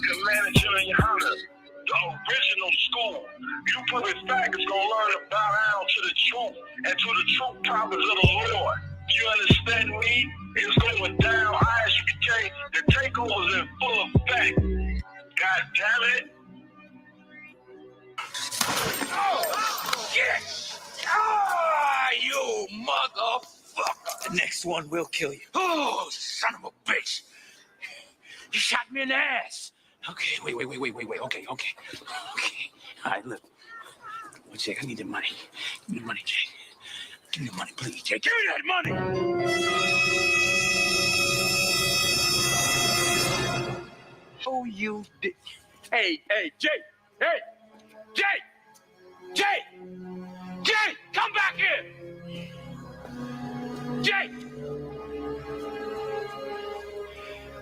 commanded Junior Hunter, the original school. You put it back, it's gonna learn to bow down to the truth and to the true prophets of the Lord. You understand me? It's going down, Isupk. The takeover's in full effect. God damn it. Oh, yes! Ah, you motherfucker! The next one will kill you. Oh, son of a bitch! You shot me in the ass. Okay, wait. Okay. All right, look. Well, Jake, I need the money. Give me the money, Jake. Give me the money, please, Jake. Give me that money! Oh, you did. Hey, Jake! Hey! Jake! Come back here! Jake!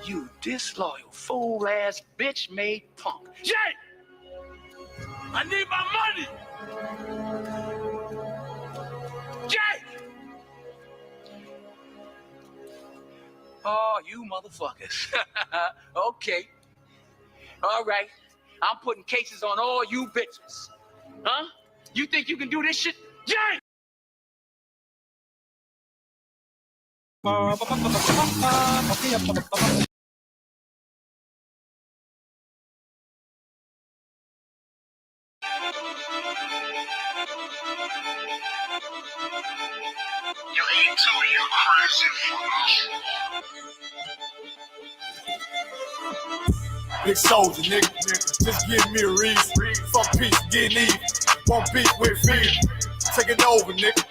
You disloyal, fool-ass, bitch-made punk. Jake! I need my money! Jake! Oh, you motherfuckers. Okay. All right. I'm putting cases on all you bitches. Huh? You think you can do this shit? Jake! You ain't tell me you're crazy for this. Big soldier, nigga. Just give me a reason. Fuck peace, getting even. Won't beat with fear. Taking over, nigga.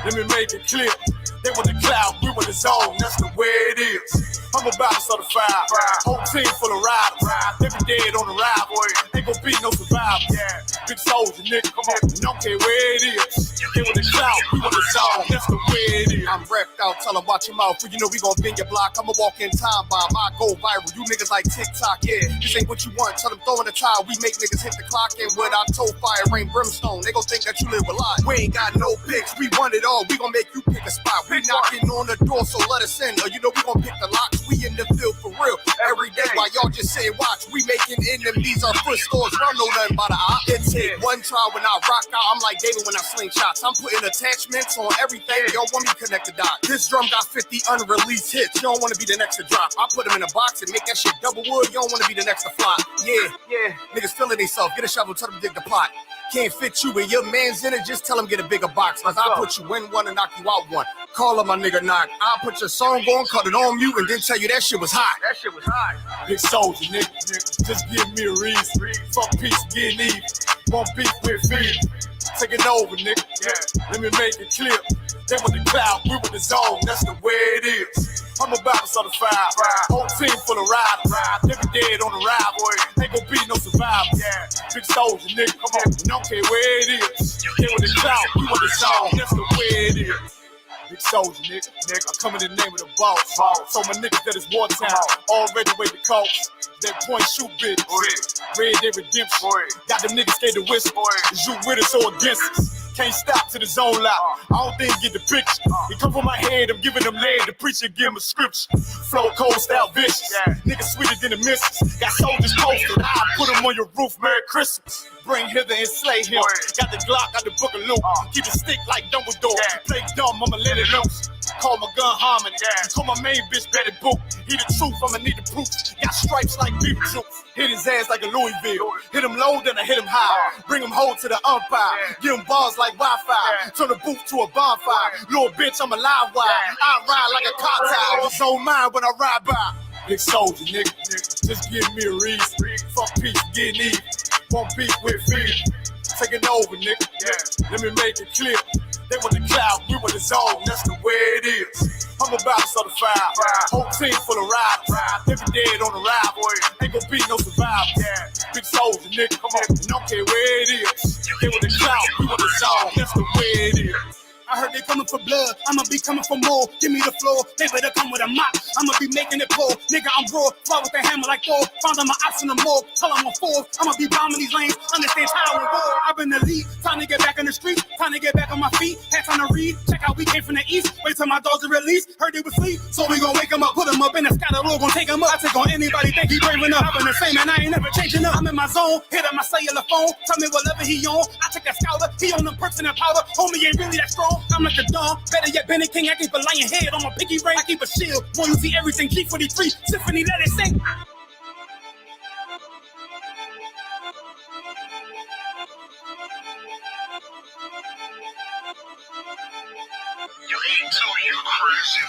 Let me make it clear. They want the cloud, we want the zone. That's the way it is. I'm about to start a fire. Whole team full of riders. They be dead on the ride, boy. Ain't gon' be no survivors. Big soldier, nigga. Come on. Don't care where it is. They want the cloud, we want the zone. That's the way it is. I'm wrecked out, tell them watch your mouth. You know we gon' bend your block. I'ma walk in time bomb. I go viral. You niggas like TikTok, yeah. This ain't what you want. Tell them throw in the towel. We make niggas hit the clock and with our toe fire, rain brimstone. They gon' think that you live a lie. We ain't got no picks. We want it all. We gon' make you pick a spot. We knocking on the door, so let us in. Or you know we gon' pick the locks. We in the field for real every day. While y'all just say watch, we making enemies. Our foot stores. Y'all know nothing about the op. It take one try when I rock out. I'm like David when I sling shots. I'm putting attachments on everything. Y'all want me to connect the dot. This drum got 50 unreleased hits. You don't want to be the next to drop. I put them in a box and make that shit double wood. You don't want to be the next to fly. Yeah. Niggas feeling themselves. Get a shovel, tell them dig the pot. Can't fit you and your man's in it. Just tell them get a bigger box. Cause I'll put you in one and knock you out one. Call up my nigga knock. I'll put your song on, cut it on you, and then tell you that shit was hot. Big soldier, nigga. Just give me a reason. Fuck peace, getting even. Won't beef with fear. Taking over, nigga. Let me make it clear. They want the cloud, we want the zone. That's the way it is. I'm about to start a fire. Whole team full of riders. They be dead on the ride, boy. Ain't gon' be no survivors. Big soldier, nigga. Come on. Don't care where it is. They want the cloud, we want the zone. That's the way it is. Big soldier, nigga. I come in the name of the boss. So my niggas that is wartime. Already weigh the coast. That point shoot bitch. Red Dead Redemption. Got them niggas scared to whisper. Is you with us or against us? Can't stop to the zone lock. I don't think get the picture. It come from my head, I'm giving them lead. The preacher give him a scripture. Flow cold style vicious. Niggas sweeter than the missus. Got soldiers posted. I put them on your roof, Merry Christmas. Bring hither and slay him. Got the Glock, got the book of loot. Keep it stick like Dumbledore. Play dumb, I'ma let it loose. Call my gun harmony. Call my main bitch Betty Boop. He the truth, I'ma need the proof. Got stripes like beef juice. Hit his ass like a Louisville. Hit him low, then I hit him high. Bring him home to the umpire. Give him bars like Wi-Fi. Turn the booth to a bonfire. Little bitch, I'm a live wire. I ride like a car tire. It's on mine when I ride by. Big soldier, nigga. Just give me a reason. Fuck peace, getting even. Won't beef with fear. Taking over, nigga. Let me make it clear. They want the cloud, we want the zone. That's the way it is. I'm about to start a fire. Whole team full of riders. They be dead on the ride, boy. Ain't gon' be no survivors. Big soldier, nigga. Come on. Don't care where it is. They want the cloud, we want the zone. That's the way it is. I heard they coming for blood. I'ma be coming for more. Give me the floor. They better come with a mop. I'ma be making it pour. Nigga, I'm raw. Fly with the hammer like Thor. Found on my ops in the morgue. Tell them I'm four. I'ma be bombing these lanes. Understand how and war. I've been the lead. Time to get back in the street. Time to get back on my feet. Had time to read. Check out we came from the east. Wait till my dogs are released. Heard they was sleep. So we gon' wake them up. Put them up in the sky. The Lord gon' take them up. I take on anybody think he brave enough. I've been the same and I ain't never changing up. I'm in my zone. Hit on my cellular phone. Tell me whatever he on. I take that scouter. He on them perks and that powder. Homie ain't really that strong. I'm like a dawn. Better yet, Benny King. I keep a lion head on my pinky ring. I keep a shield. Boy, you see everything. G43. Symphony, let it sing. You ain't too, you crazy.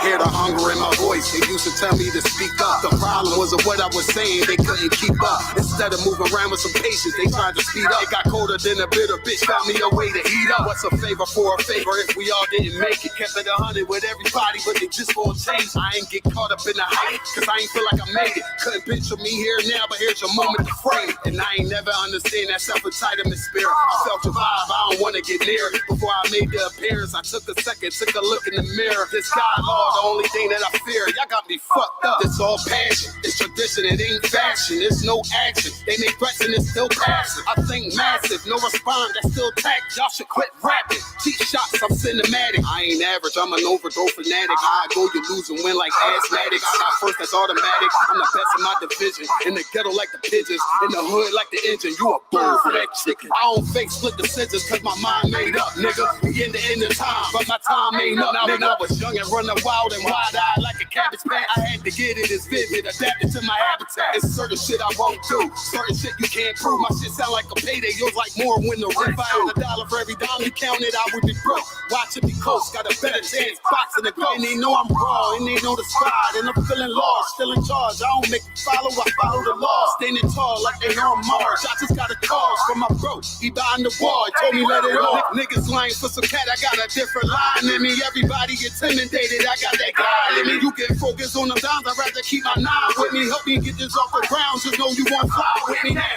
Hear the hunger in my voice, they used to tell me to speak up. The problem was what I was saying, they couldn't keep up. Instead of moving around with some patience, they tried to speed up. It got colder than a bitter bitch, found me a way to heat up. What's a favor for a favor if we all didn't make it? Kept it 100 with everybody, but they just won't change. I ain't get caught up in the hype, cause I ain't feel like I made it. Couldn't picture me here now, but here's your moment to frame. And I ain't never understand that self-entitlement spirit. I felt your vibe, I don't wanna get near it. Before I made the appearance, I took a second, took a look in the mirror. This guy, Lord, the only thing that I fear, y'all got me fucked up. It's all passion, it's tradition, it ain't fashion. It's no action, they make threats and it's still passive. I think massive, no response, that's still tact. Y'all should quit rapping. Cheap shots, I'm cinematic. I ain't average, I'm an overdose fanatic. I go, you lose and win like asthmatics. I got first, that's automatic. I'm the best in my division. In the ghetto like the pigeons, in the hood like the engine. You a bird for that chicken. I don't fake split decisions cause my mind made up, nigga. We in the end of time, but my time ain't up. Now when I was young and running wild and wide-eyed like a cabbage patch, I had to get it as vivid, adapted to my habitat. It's certain shit I won't do, certain shit you can't prove. My shit sound like a payday, yours like more when the rent. If I had $1 for every dime you counted, I would be broke. Watch it be close, got a better chance, boxing the go. And they know I'm raw, and they know the squad, and I'm feeling lost, still in charge. I don't make them follow, I follow the law. Standing tall like they on Mars. I just got a call from my bro, he behind the wall, he told me let it off. Niggas lying for some cat, I got a different line in me. Everybody intimidated, I got that guy in me. You get focused on the dimes, I'd rather keep my nine with me. Help me get this off the ground, just know you won't fly with me now. I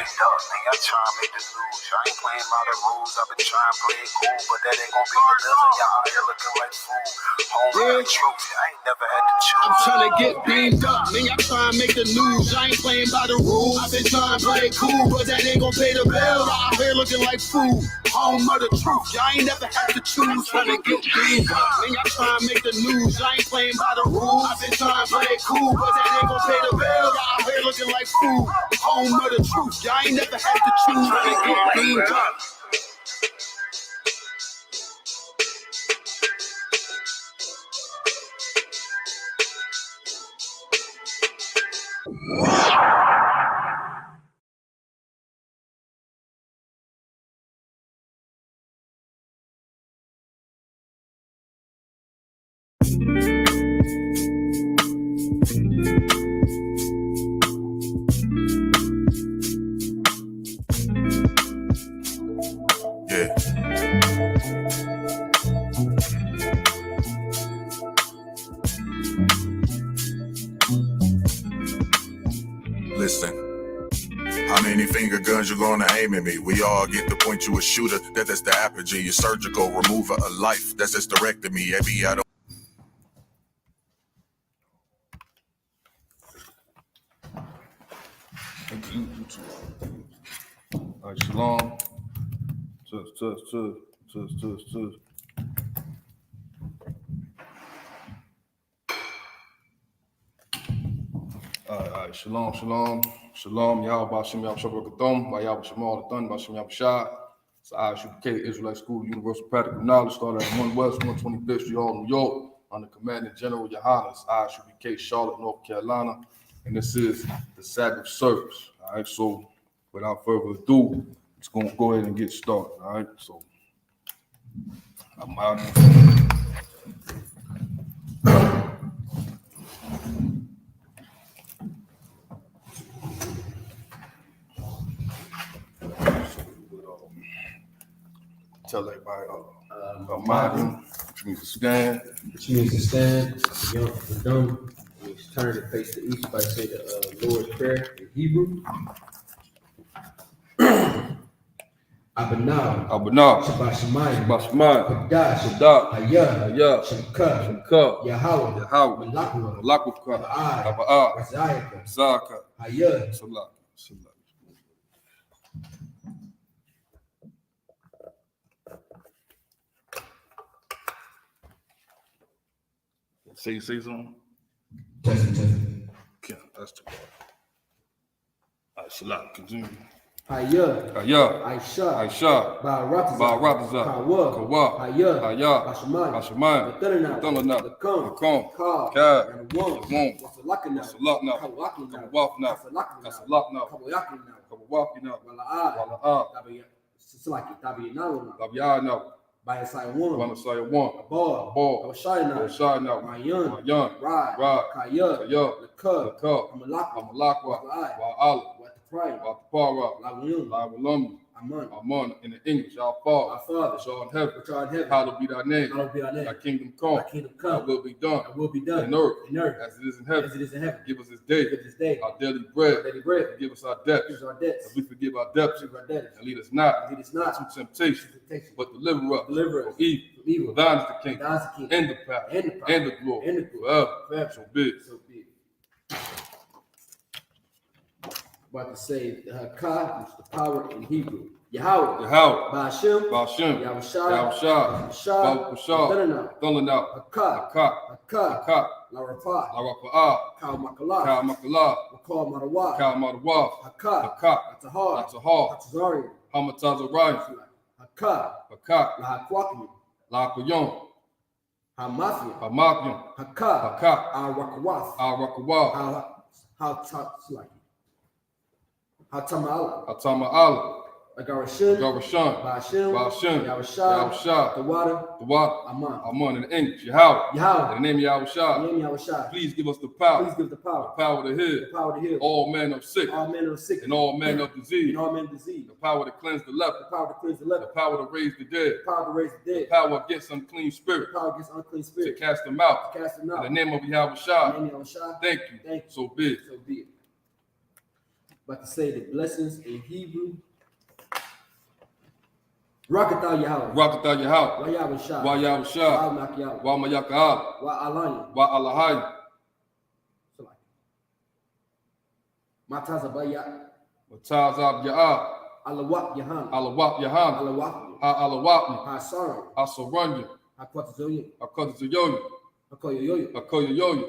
try to make the news. I ain't playing by the rules. I've been trying to play it cool, but that ain't gonna be the living. Y'all out here looking like fool. Home with the truth. I ain't never had to choose. I'm trying to get beamed up, man. Y'all trying to make the news. I ain't playing by the rules. I've been trying to play it cool, but that ain't gonna pay the bill. Y'all out here looking like fool. Home of the truth. Y'all ain't never had to choose. Trying to get beamed up, man. Y'all trying to make the news. I ain't playing by the rules. I've been trying to play it cool, but that ain't gonna pay the bill. Y'all out here looking like fool. Home of the truth. Y'all ain't never had to choose. Trying to get beamed up. Yeah. Listen, how many finger guns you gonna aim at me? We all get to point you a shooter, that's the apogee. Your surgical remover of life, that's hysterectomy. Maybe I don't. All right, shalom. All right, shalom, y'all, Bashim Yab Shabakathom, Yab Shamal Thun, Bashim Yab Shah. It's Isupk, Israelite School, Universal Practical Knowledge, started at 1 West, 125th Street, New York, under Commanding General Yohanes, Isupk, Charlotte, North Carolina, and this is the Sabbath service. All right, so without further ado, it's going to go ahead and get started. All right, so I'm out. Tell everybody about him, which means to stand. Which means to stand, the dumb, which turn to face the east by say the Lord's Prayer in Hebrew. Abanah, Shabbat Shemayim, Kadash, Hayah, Shemka, Yahweh, Malakwa, Razayaka, Hayah, Salah. Say something. Testing. Okay, that's the part. All right, Salah, continue. Hayah, Aisha, Ba'aratazah, Kawa, Hayah, Bashamayim, the Kam, Ka, and the Wam, Wasalakana, Kasalakna, Kawakina, Wala'ah, Tabiyanao, by Isaiah 1, Abal, Shayna, Mayan, Rad, Kaya, Laka, Amalakwa, Watapara, Aman, in the English, our Father, which art in heaven, hallowed be thy name. Thy kingdom come, thy will be done, in earth, as it is in heaven. Give us this day our daily bread, and give us our debts, as we forgive our debtors, and lead us not into temptation, but deliver us from evil. Thine is the kingdom, and the power, and the glory, forever. So be it. About to say Hakah, which is the power in Hebrew. Yahweh, Ba'ashem, Yahushua, Thulanau, Hakah, Larapa'ah, Kal Kal Makalah, Kal Madawath, Hakah, Hatazarian, Hamatazarian, Hakah, La'akoyon, Hamathian, Hakah, Al-Rakawath, Hatama'ala, Agarashan, Ba'ashem, Yahushua, the water, Aman, in the English, Yahweh, in the name of Yahushua, please give us the power to heal all manner of sick, and all manner of disease, the power to cleanse the leper, the power to raise the dead, the power against unclean spirit, to cast them out, in the name of Yahushua. Thank you. So be it. About to say the blessings in Hebrew. Rakatha Yahweh. Wa Yahushua. Wa Mayaka'al. Wa Alahai. Matazabaya. Matazab Ya'ah. Alawak Yahan. Alawak. Hasaran. Asaranya. Hakwatazoyo. Akoyoyo.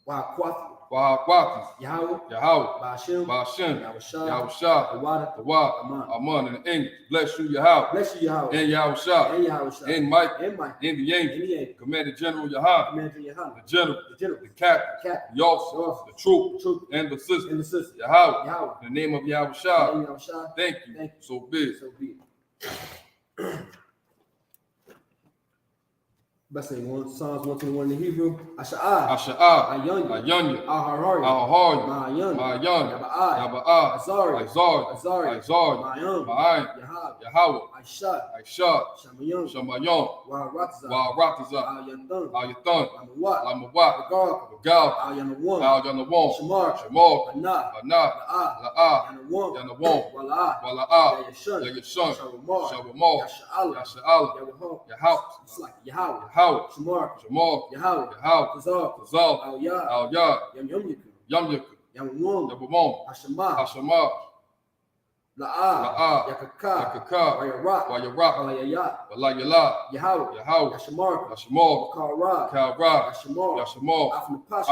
Wahakwati. Yahweh, Ba'ashem, Yahushua, the water, Aman, in the English. Bless you, Yahweh, and Yahushua, and Mike, and the angel, Commander General Yahan, the general, the captain, the officer, the troop, and the sister, Yahweh, in the name of Yahushua. Thank you. So be it. Let's say Psalms 121 in Hebrew. Asha'ah, Ayanya, Ahahari, Ma'ayan, Yaba'ah, Azari, Ma'ayin, Yahweh, Aishad, Shamayon, Wa'aratazah, Ayathan, Lamawat, Gal, Al-Yanawon, Shamar, Anah, La'ah, Yanawon, Wala'ah, Yayashun, Shawamar, Yasha'al, Yahweh, Shamar, Yahweh, Kazal, Al-Yad, Yamyuk, Yabamon, Hashamar, La'ah, Yakaka, Wayarak, Walayala, Yahweh, Yashamar, Kalra, Yashamar, Afnapash,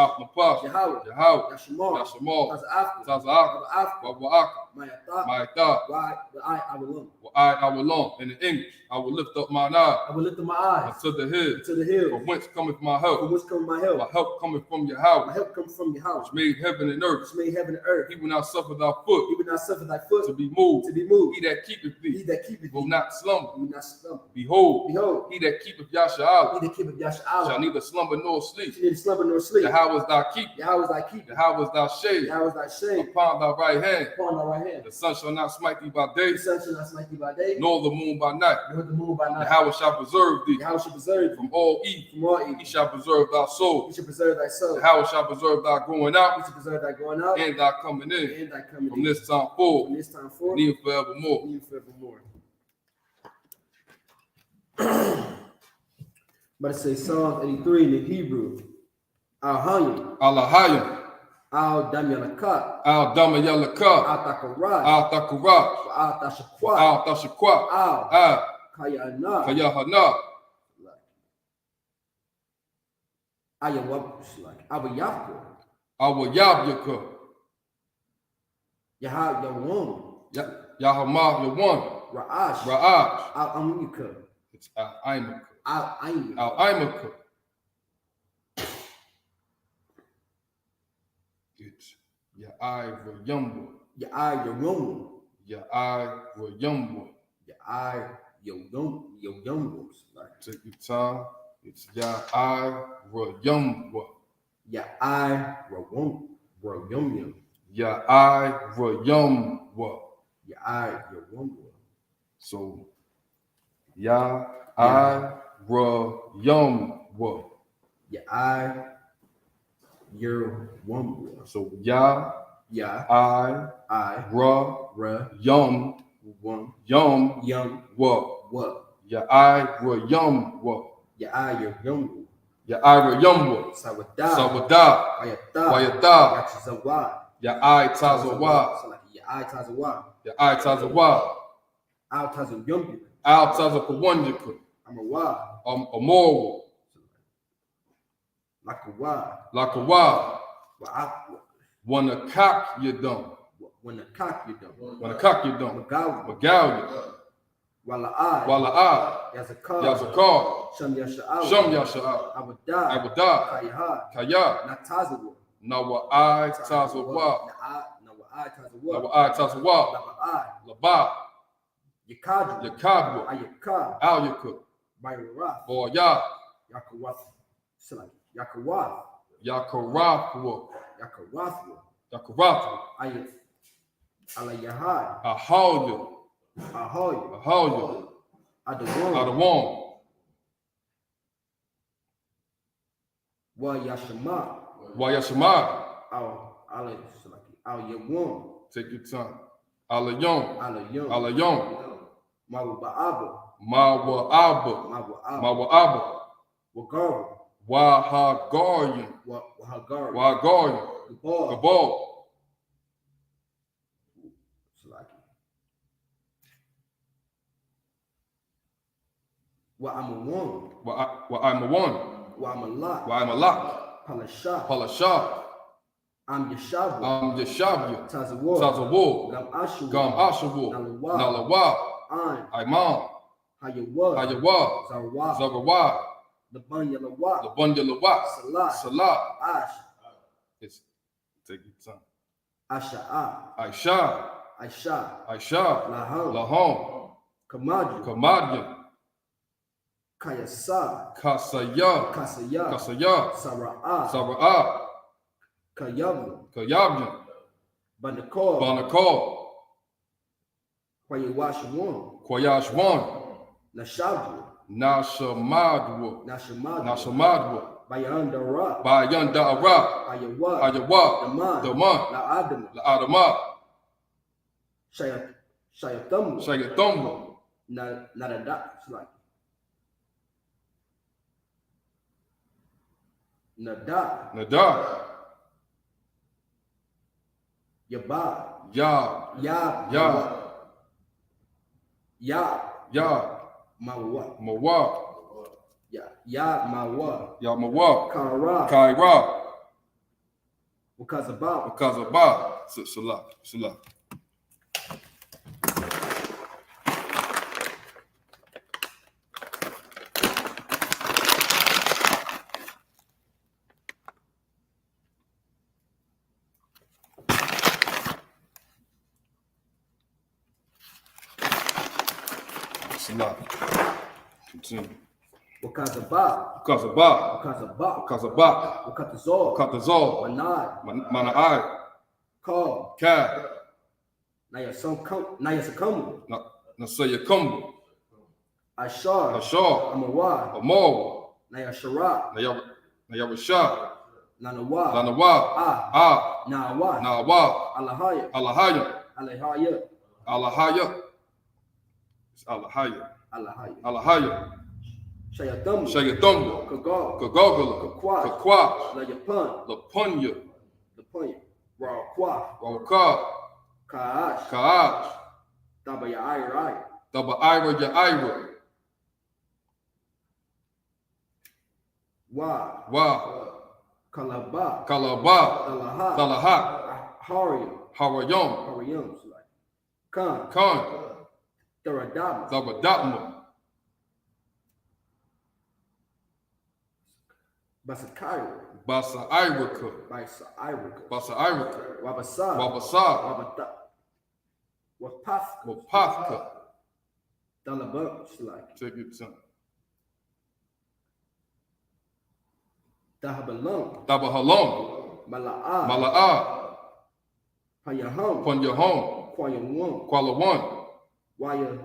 Yahweh, Yashamar, Taza'ak, Wa'ak, Ma'ata, I will long. In the English, I will lift up mine eyes. I will lift up my eyes Unto the hill. to the hills. From whence cometh my From help? whence cometh my My help? help cometh from your My house, help comes from your house, which made heaven and earth. which made heaven and earth. He will not suffer thy foot He will not suffer thy to foot be moved. to be moved. He that keepeth He thee that keepeth will thee not slumber. will not slumber. Behold, Behold, he that keepeth Yasha'Allah he that keepeth shall Yasha'Allah neither slumber nor sleep. shall neither slumber nor sleep. Yahweh is thy keeper. Yahweh is thy keeper. Yahweh is thy shade Yahweh is thy shade upon thy right hand. upon thy right hand. The sun shall not smite thee by day, The sun shall not smite thee by day, nor the moon by night. nor the moon by night. Yahweh shall preserve thee Yahweh shall preserve thee from all evil. from all He evil. shall preserve thy soul. He shall preserve thy soul. Yahweh shall preserve thy going He out shall preserve thy going out and thy coming in and thy coming from in. this time From forward this time forth, and even forevermore. even forevermore. But it says Psalms 83 in the Hebrew. Al-Hayim, Allahayim, Al-Damyalaka, Al-Damayalaka, Al-Takaraj, Al-Takurah, Al-Tashaqwa, Al-Tashaqwa, Al-Kayana, Kayahana, Abayafko, Awayabyaka, Yahawon, Yahamah Yawan, Ra'ash, Ra'aj, Al-Amika, it's Al-Aimaka, Al-Aimika, Al-Aimaka. It's Ya'ai Rayumba, Yahawon, Ya'ai Rayumba. Yahawon, Take your time. It's Ya'ai Rayumba. Yahawon, Ya'ai Rayumba. Yahawon. So Ya'ai Rayumba. Yahawon. So Ya'ai Rayumba. One, Yum young, wa. what? Ya'ai Rayumba. Yahawon. Ya'ai Rayumba. Sawadah, Sawadah. Wayatah, Wayatah. Yachizawad, Ya'ai Tazawa. so like Ya'ai Tazawad, Ya'ai Tazawa. Al Tazawyumbi, Al Tazapawanjika. Amawad, Amoru. Lakawad, Lakawa. Wa'akwa, Wanakak Yadum. when the cock you done, Wanakak Yadum. Magawa, Magalia. Wala'ai, Wala'ah. Yazakar, Yazakar. Sham Yasha'al, Shum Yasha'ah. Awadai, Abadah. Kayahad, Kaya. Natazawa, Nawa'ai Tazawa. Nawa'ai Tazawa, Nawa'ai Tazawa. Laba'ai, Laba. Yakadwa, Yakadwa. Ayakar, Al Yakut. Bayraf, Boya. Yakawath, Silak, Yakawath, Yakarafwa. Yakawathwa, Yakarafwa. Ayat, Alayahad, Ahalya. Ahoy, Ahalya. Adawon, Adawon. Wa Yashama, Wayashama. Al Yawon, Take your time. Alayon. Alayon, Alayon. Mawaba'aba, Mawa'aba. Mawa'aba, Mawa'aba. Wagaru, Wahagarian. Wahagaru, Wahagarian. Gabal, Gabal. Wa'amawon, Wa'amawan. Wa'amalak, Wa'amalak. Palasha, Palasha. Am Yashabu, Yashabya. Tazawar, Tazawar. Gam Ashu, Gam Ashawu. Nalawa, Nalawa. An, Imam. Hayawad, Hayawa. Zarwa, Zarawa. Laban Yalawa, Labunya Lawat. Salah, Salah. Ash, It's take your time. Asha'a, Aisha. Aisha, Aisha. Laham, Lahom. Kamadu, Kamadian. Kayasa, Kasaya. Kasaya, Kasaya. Sara'a, Sara'ah. Kayabu, Kayabyan. Banakor, Banakor. Kwayawashawon, Kwayashwan. Nashabu, Nashamadwa. Nashamadu, Nashamadwa. Bayandara, Bayanda Ara. Ayawa, Ayawa. Daman, Daman. La'adam, La'adama. Shayatam, Shagatomba. Narada, like Nada, Nadar. Yaba, Ya. Yab, Ya. Yab, Ya. Mawa, Mawa. Ya Mawa, Ya Mawa. Kara, Kaira. Wakazaba, Kazaba. Salah. Salah. Salah. Continue. Wakazabah. Wakazabah. Wakazabah. Wakazabah. Wakatazor. Wakatazor. Manad. Mana'ai. Call. Kai. Nayasakum. Nasayakumbu. Ashar. Ashar. Amawad. Amor. Nayashara. Nayarashah. Nanawa. Lanawa. Ah. Nawa. Nawa. Alahaya. Alahaya. Alahaya. Alahaya. It's Alahaya. Alahaya. Alahaya. Shayatum. Shayatumbo. Kagal. Kagogala. Kakwash. Kakwash. Layapun. Lapunya. Lapunya. Rawakwa. Rawaka. Kaash. Kaash. Tabaya Irai. Daba Ira ya Ira. Wa. Wa. Kalaba. Kalaba. Talaha. Talaha. Hariyam. Harayam. Hariyam. Khan. Khan. Taradama. Dabadatma. Basakaira. Basa Irika. Baisa Irika. Basa Irika. Wabasa. Wabasa. Wabata. Wapafka. Wapafka. Dalabam. Shlaki. Take your time. Dahabalam. Dabahalam. Mala'a. Mala'a. Payaham. Punyahom. Quayam. Kuala One. Waya.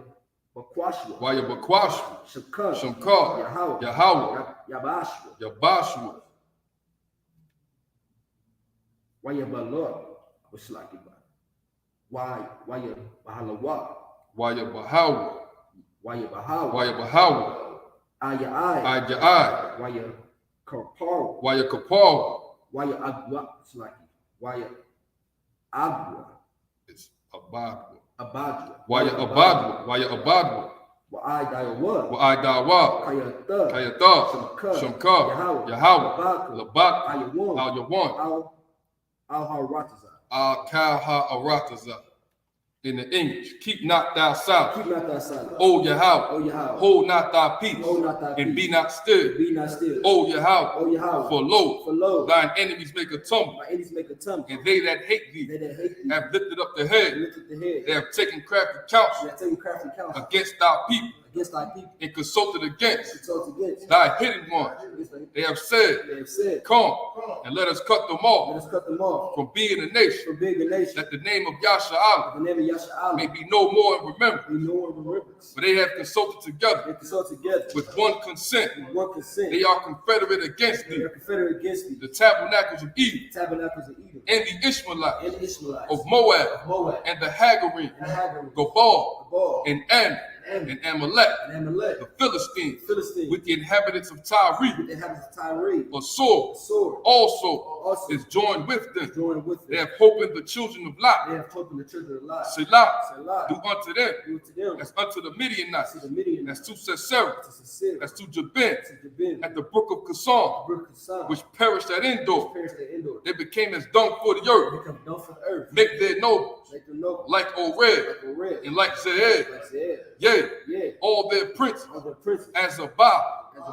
Bakwashwa. Waya Bakwash. Shakar. Shamkar. Yahweh. Yahweh. Yabashwa. Yabashua. Waya Balor. Shlaki. Waya Bahalawa. Waya Bahawa. Waya Bahawa. Waya Bahawa. Aya Ai. Aya Ai. Waya Karpar. Waya Kapal. Waya Agwa. Shlaki. Waya Agwa. It's Abadwa. Abadwa. Waya Abadwa. Waya Abadwa. Wa I Dayawa. Wa Idawa. Kayata. Kayata. Shamkar. Yahweh. Labak. Ayawan. Al Yawan. Al Harataza. Al Kalha Arataza. In the English, keep not thy south. Keep not thy silence. O Yahweh. O Yahweh. Hold not thy peace. Hold not thy And be peace. not still. Be not still. O Yahweh. O Yahweh. For lo, For lo, thine enemies make a tumble, my enemies make a tumble. and they that hate thee They that hate thee have lifted up their head. lift up the head. They have taken crafty counsel They have taken crafty counsel against thy people against thy people. and consulted against Consult against thy hidden ones. They have said, They have said, come and let us cut them let off us cut them off from being a nation, from being a nation. that the name of Yasha The name of Yasha may Allah be no more in remembrance. be no one remembrance. For they have consulted together They consult together with one consent. with one consent. They are confederate against They thee, are confederate against thee. the tabernacles of Eden, Tabernacles of Edom and the Ishmaelites and the Ishmaelites of Moab, Moab and the Hagarim, and Hagar, Gobal, Gabal and Ammon, and Amalek, and Amalek, the Philistines, Philistine, with the inhabitants of Tyre. with the inhabitants of Tyre. A sword Sword also is joined with them. joined with They them. have hope in the children of Lot. They have taken the children of Lot. Selah, Selah, do unto them do to them as unto the Midianites, to the Midianites, as to Sisera, to Sisera, as to Jabin, to Jabin, at the brook of Kison, Brook of Son, which perished at Endor. perished at Endor. They became as dung for the earth. Become known for the earth. Make their nobles Make them know like Ored like a red, and like Zeed. like Zed. Yea, Yeah, all their princes, of the princes, as Abba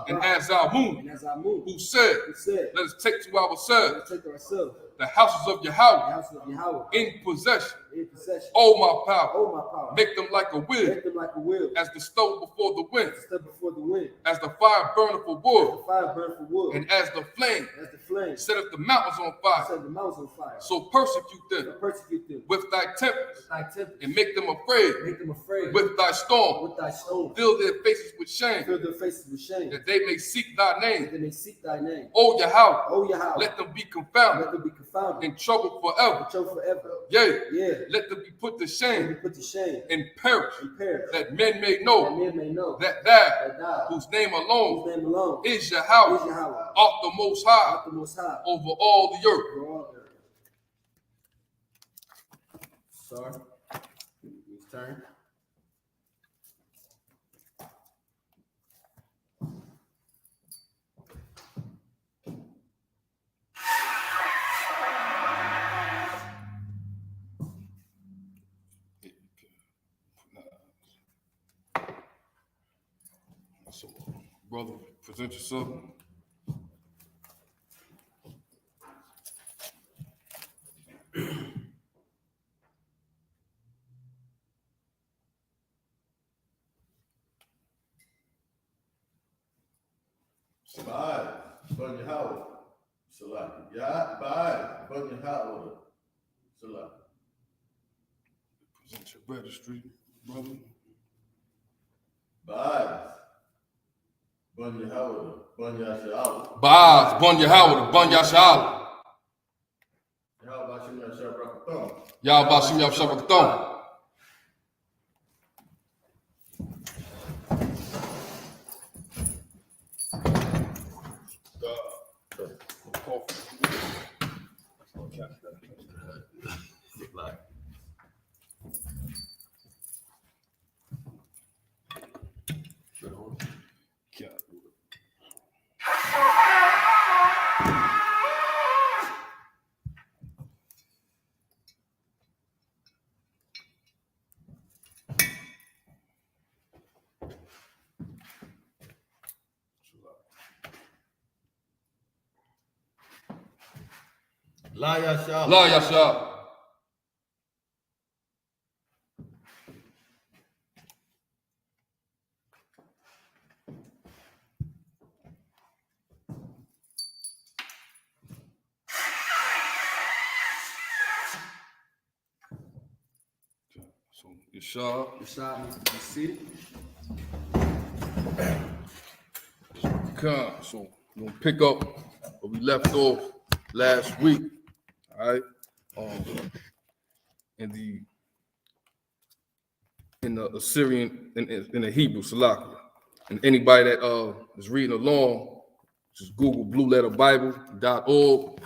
and as Almun, and as I move, who said, who said, let us take to ourselves let's take ourselves the houses of the Yahweh house of Yahweh in possession. in possession. Oh, my power, Oh, my power, make them like a wheel, make them like a wheel, as the stove before the wind, step before the wind, as the fire burneth for as wood, the fire burn for wood, and as the flame as the flame setteth the mountains on fire. set the mountains on fire. So persecute So them persecute them with thy tempest, thy tempest, and make them afraid make them afraid with thy storm. with thy stone, Fill their faces with shame, fill their faces with shame, that they may seek thy that name. they may seek thy name. O Yahweh, Oh, Yahweh, let them be confounded let them be confounded in trouble forever. and choke forever. Yea, Yeah, let them be put to let shame me put to shame and perish, and perish, that men may that know men may know that thou, that thou, whose name whose alone name alone is is Yahweh, Yahweh, art the most high art the most high over all the earth. over all the earth. Sorry, his turn. So, brother, present yourself. Bye. Bunny Howard. Salaki. Yeah, bye. Bunny Howard. Salaki. Present your registry, brother. Bye. Bunny Howard. Bunny Asha. Baz, Bunya Howard, Bunya Shala. How about you, Shab Rakathon? Y'all about Shim Yab Shabakathon. La Yasha. La Yasha. So Yasha. Rashad needs to be seated. Come. So we're gonna pick up where we left off last week. All right. In the Assyrian, in the Hebrew, Salakia. And anybody that is reading along, just Google blueletterbible.org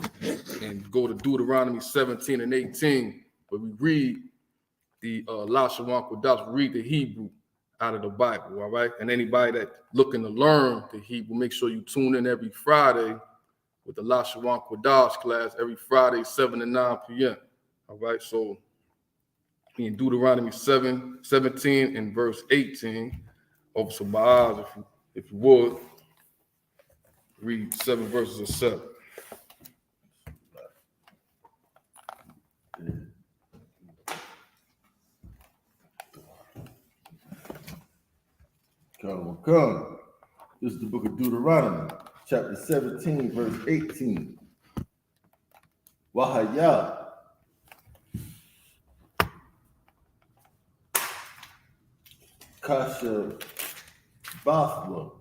and go to Deuteronomy 17 and 18, where we read the Lashawan Kodash, read the Hebrew out of the Bible, all right? And anybody that looking to learn the Hebrew, make sure you tune in every Friday with the Lashawan Kodash class, every Friday, 7 to 9 p.m., all right? So in Deuteronomy 17 and verse 18, Officer Baaz, if you would, read 7 verses of 7. Come. This is the book of Deuteronomy, chapter 17, verse 18. Wahaya. Kasha Bathwa.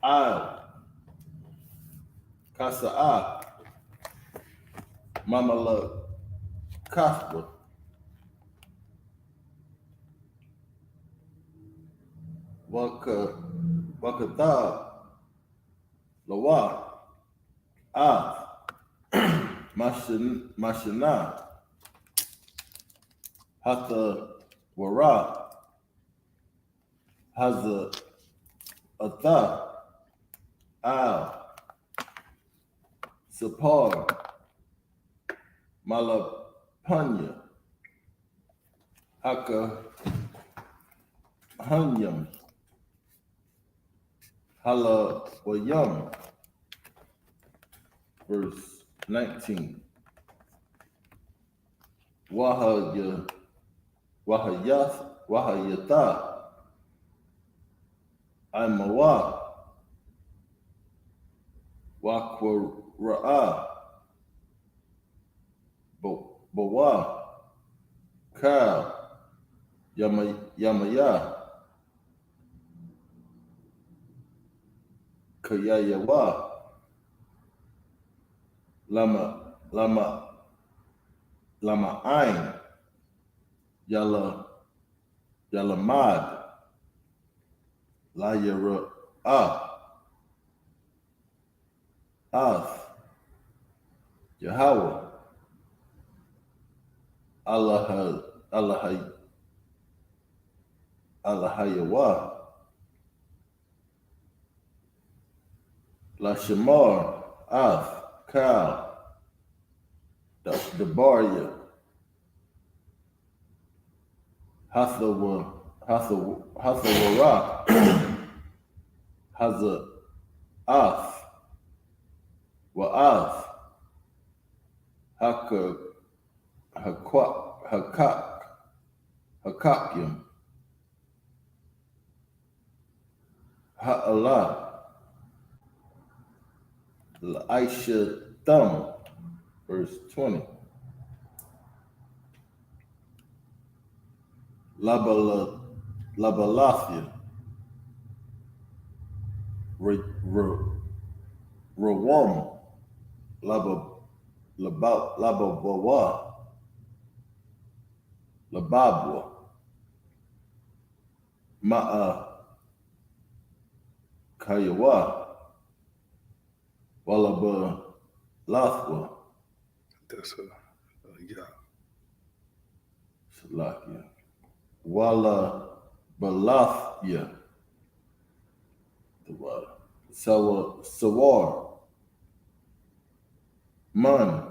Al. Kasa'a. Mamala Kaswa. Wakata Lawa Mashana Hatha Wara Haza Atha Al Sapar Malapanya Haka Hanyam Hala Wayam. Verse 19. Wahayata Amawa Wakwara'a Bawa Ka Yamaya Kayayawa Lama Ain Yalamad La Yara Ath Yahweh Allahayawa La Shamar Ath Kal Dabaria Hathawara Haza Ath Wa'ath Hakakyam Ha'ala Aisha Thumb, verse 20. Labalathia, Rawam, Lababawa, Lababwa, Ma'a Kayawa, Walaba Lathwa, That's yeah. Salakia, Wala Balathia, the water, Sawar, Man,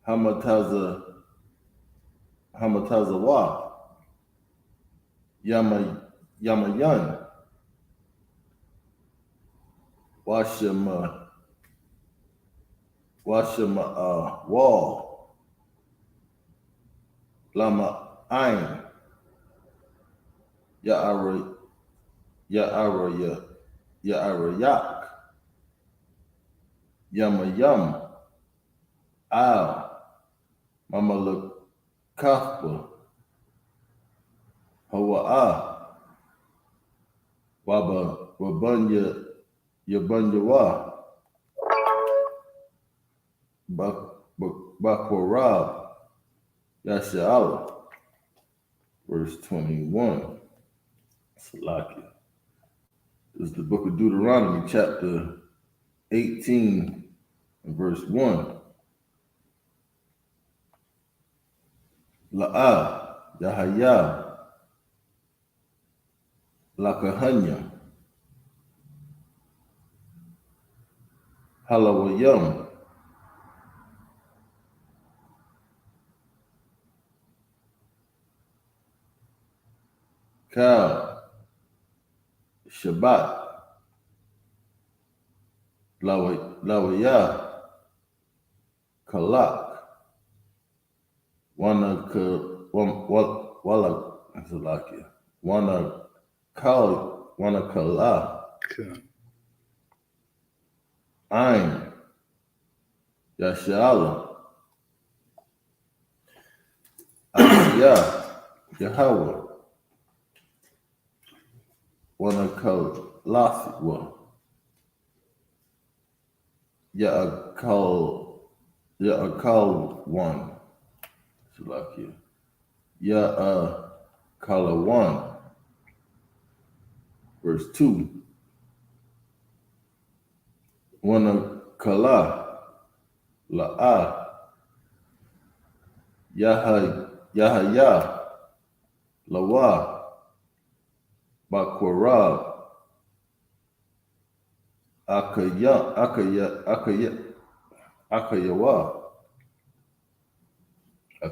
Hamatazawa, Yamayan, Washama Wall, Lama Ain, Ya'ara Yak, Yam, Al, Mama Kathba, Hawa'a, Wabunya Yabanyawa, Bakwarab, Yasha'ala, verse 21. Salakia. This is the book of Deuteronomy, chapter 18, and verse 1. La'a, Yahaya, Lakahanya, Halawayam, Kal, Shabbat, Lawaya, Kalak, Wana Kala, Ain, Yashala, Yahweh, Wana Kalathwa, Ya'akal one, Salakia, Ya'akala one, verse 2. Wana Kala, La'a, Yahaya, Lawa, Bakwarab, Akayawa, Akayawa, I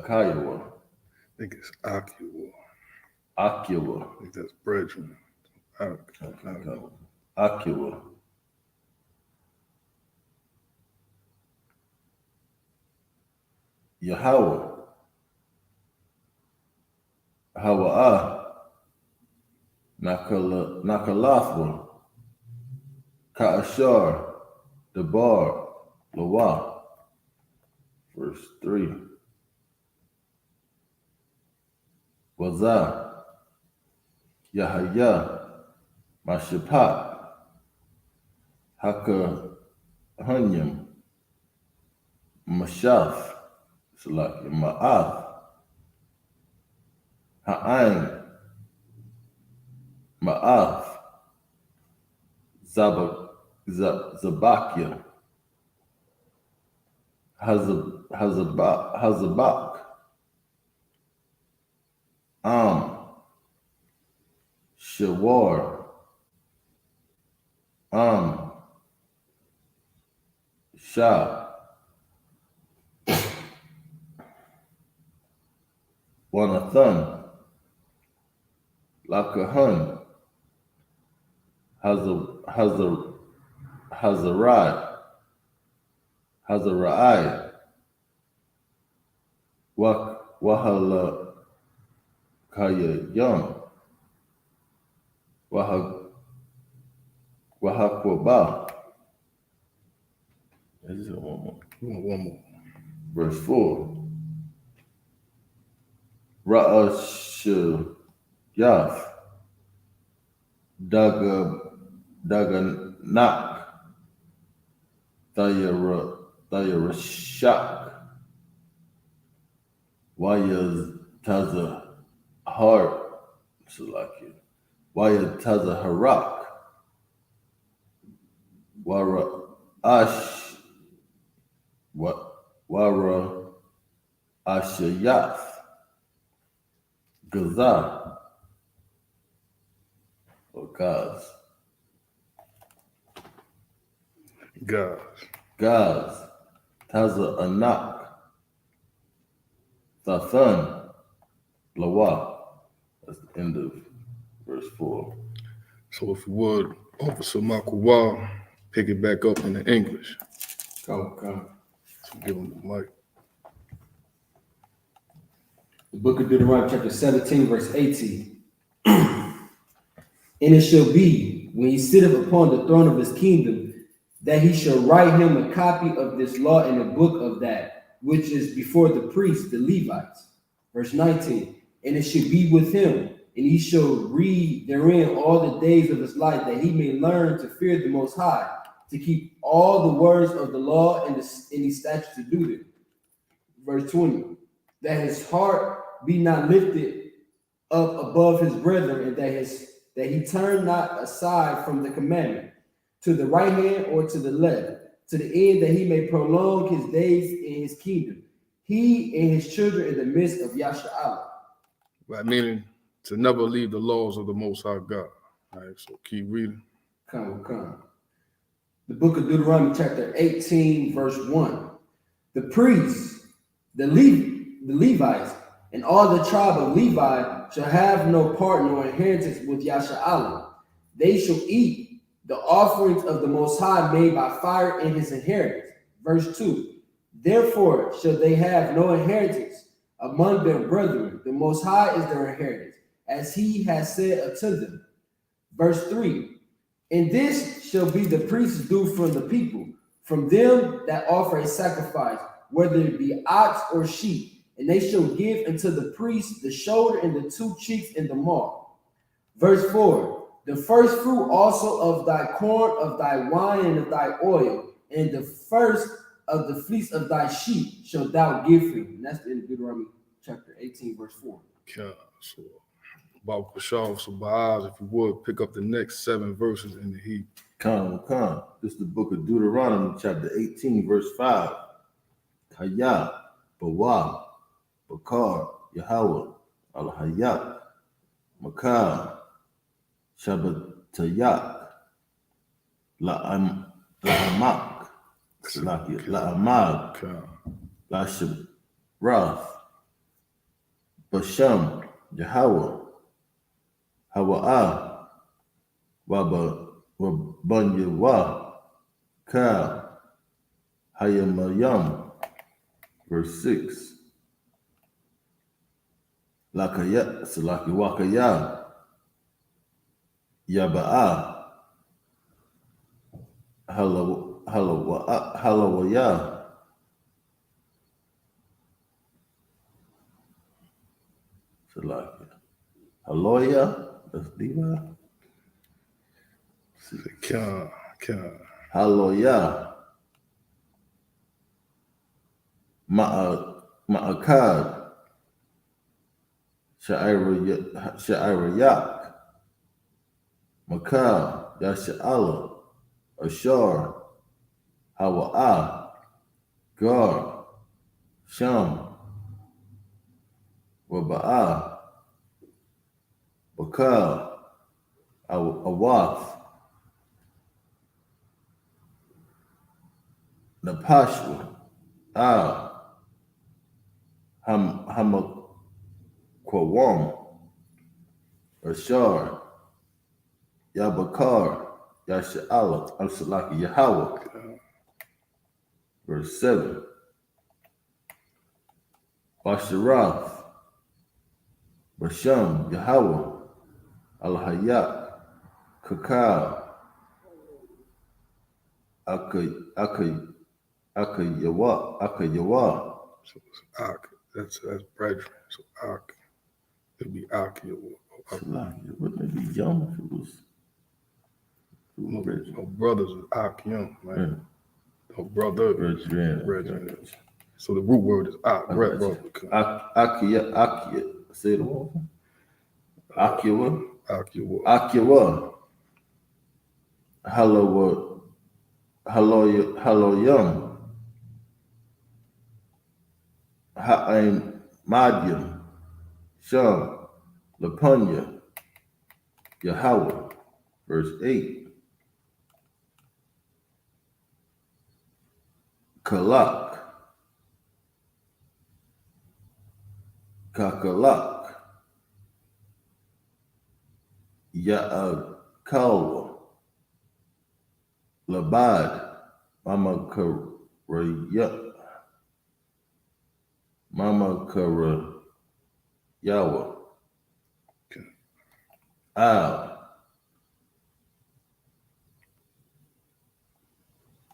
think it's Akua. Akiwa, I think that's Bridgman. Akiwa, Yahweh, Hawa'a, Nakalathwa, Ka'ashar, Debar, Lawa, verse 3. Wazah, Yahaya, Mashapat, Hakahanyam, Mashaf, Salaki, Ma'ath, Ha'ain, Ma'ath, Zabakia, Hazabak, Shawar, Shah, Wanathan, Lakahan, Hazarai, Wahala Kaya Yam, Wahakwaba, I just got one more. One more. Verse 4. Ra'ashayath Daganak Thayarashak Wayaz Taza Har Salakia Wayaz Taza Harak Wara Ash Wara Ashayath Gaza or Gaz Taza Anak Tathan Lawa. That's the end of verse 4. So if you would, Officer Makuwa, pick it back up in the English. Come. So give him the mic. The book of Deuteronomy, chapter 17, verse 18. And it shall be, when he sitteth upon the throne of his kingdom, that he shall write him a copy of this law in a book of that, which is before the priests, the Levites. Verse 19. And it shall be with him, and he shall read therein all the days of his life, that he may learn to fear the Most High, to keep all the words of the law and any statutes to do them. Verse 20. That his heart be not lifted up above his brethren, and that he turn not aside from the commandment, to the right hand or to the left, to the end that he may prolong his days in his kingdom, he and his children in the midst of Yasha'Allah. Right, meaning to never leave the laws of the Most High God. All right, so keep reading. Come. The book of Deuteronomy, chapter 18, verse 1. The priests, the Levites, and all the tribe of Levi shall have no part nor inheritance with Yasha'Allah. They shall eat the offerings of the Most High made by fire in his inheritance. Verse 2. Therefore shall they have no inheritance among their brethren. The Most High is their inheritance, as he has said unto them. Verse 3. And this shall be the priest's due from the people, from them that offer a sacrifice, whether it be ox or sheep. And they shall give unto the priest the shoulder and the 2 cheeks and the maw. Verse 4. The first fruit also of thy corn, of thy wine, and of thy oil, and the first of the fleece of thy sheep shalt thou give him. And that's the end of Deuteronomy chapter 18, verse 4. Okay, so about Bashar, so Baaz, if you would, pick up the next 7 verses in the heat. Come. This is the book of Deuteronomy, chapter 18, verse 5. Kaya, Bawa, Bakar, Yahweh, Al-Hayat, Makar, Shabbatayak, La'amak, La'amag, La'shabrath, Basham, Yahweh, Hawa'ah, Wabanyawa, Ka, Hayamayam. Verse 6. Lakaya, Salaki Wakaya, Yaba'a, Halawaya, Salaki, Haloya, that's Levi. Haloya, Ma'akad, Sha'irayak, Makar, Yasha'Allah, Ashar, Hawa'ah, Gar, Sham, Waba'ah, Bakar, Awath, Napashwa, Hamakwawam, Ashar, Yabakar, Yasha'Allah, Al-Salaki, Yahweh. Verse 7. Basharath, Basham, Yahweh, Al-Hayat, Kakal, Akayawa. So it's Ak. That's brethren. So Ak. It'd be Akiyawa. Salakia. Wouldn't it be young if it was? No brothers is Ak Young, man. No brother. Brethren. So the root word is Ak. Brother. Akia. Say the one. Akiyawa. Akiyawa. Hello, young. Ha'ain Madyam. Sham. Lapunya. Yahweh. Verse 8. Kalak. Kakalak. Ya'akalwa. Labad. Mama Kara Yawa. Al.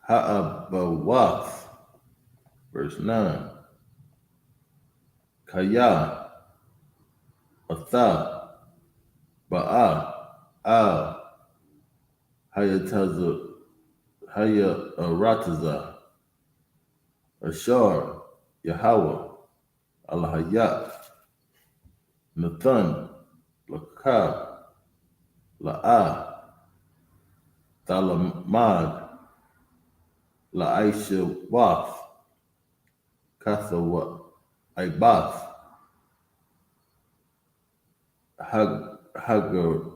Ha'abawath. Verse 9. Kaya. Atha. Ba'a. Al. Hayarataza. Ashar. Yahweh. Al-Hayat. Nathan. Lakab. La'a. Thalamad. La'aisha Wath. Kathawa. Ibath. Hagawayam.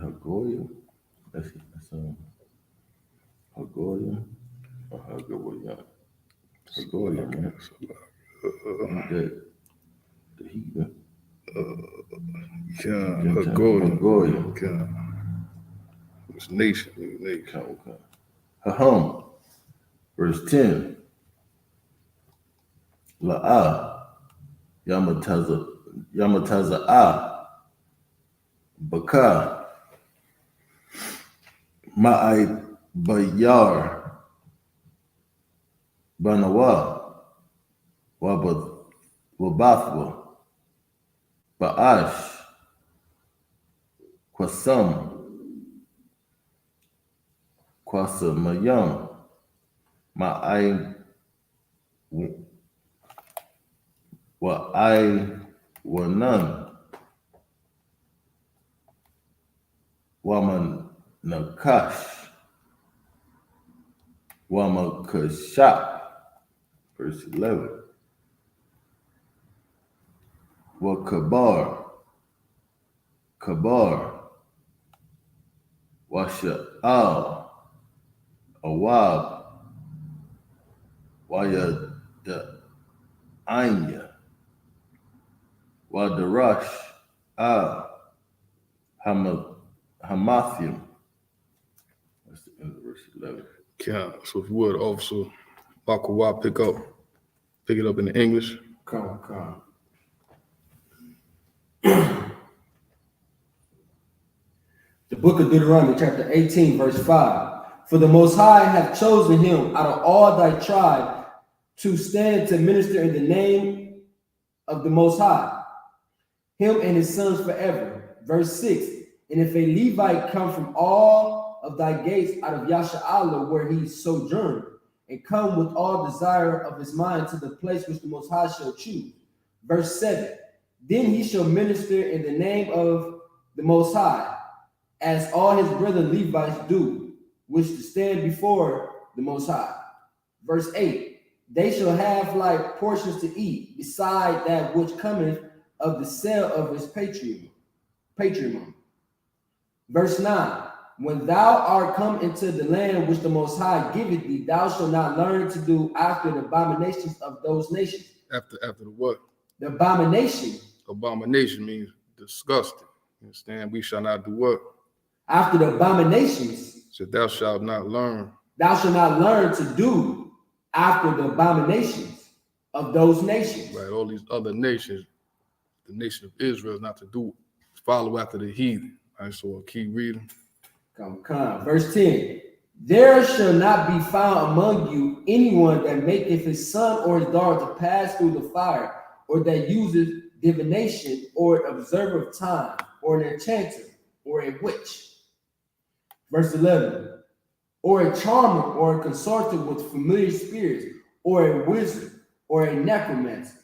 Hagoyam. That's Hagoyam or Hagawayam. Hagoyam, man. The heathen. Hagoyam. It's nation. Okay. Haham. Verse 10. La'a. Yamataza'a. Baka. Ma'ai Bayar. Banawa. Wabathwa. Ba'ash. Kwasamayam. Ma'ai Wanan. Waman Nakash. Wamakashap. Verse 11. Wakabar. Washa'al. Awab. Wayada'anya. Wadarash. Hamathium. That's the end of verse 11. So if you would, Officer Bakawa, pick it up in the English. Come. The book of Deuteronomy, chapter 18, verse 5. For the Most High hath chosen him out of all thy tribe to stand to minister in the name of the Most High, him and his sons forever. Verse 6. And if a Levite come from all of thy gates out of Yasha'Allah, where he sojourned, and come with all desire of his mind to the place which the Most High shall choose. Verse 7. Then he shall minister in the name of the Most High, as all his brethren Levites do, which to stand before the Most High. Verse 8. They shall have like portions to eat, beside that which cometh of the sale of his patrimony. Verse 9. When thou art come into the land which the Most High giveth thee, thou shalt not learn to do after the abominations of those nations. After the what? The abomination. Abomination means disgusting. You understand? We shall not do what? After the abominations. So thou shalt not learn. Thou shalt not learn to do after the abominations of those nations. Right, all these other nations, the nation of Israel is not to do follow after the heathen. All right, so I'll keep reading. Come. Verse 10. There shall not be found among you anyone that maketh his son or his daughter to pass through the fire, or that uses divination, or an observer of time, or an enchanter, or a witch. Verse 11. Or a charmer, or a consorter with familiar spirits, or a wizard, or a necromancer.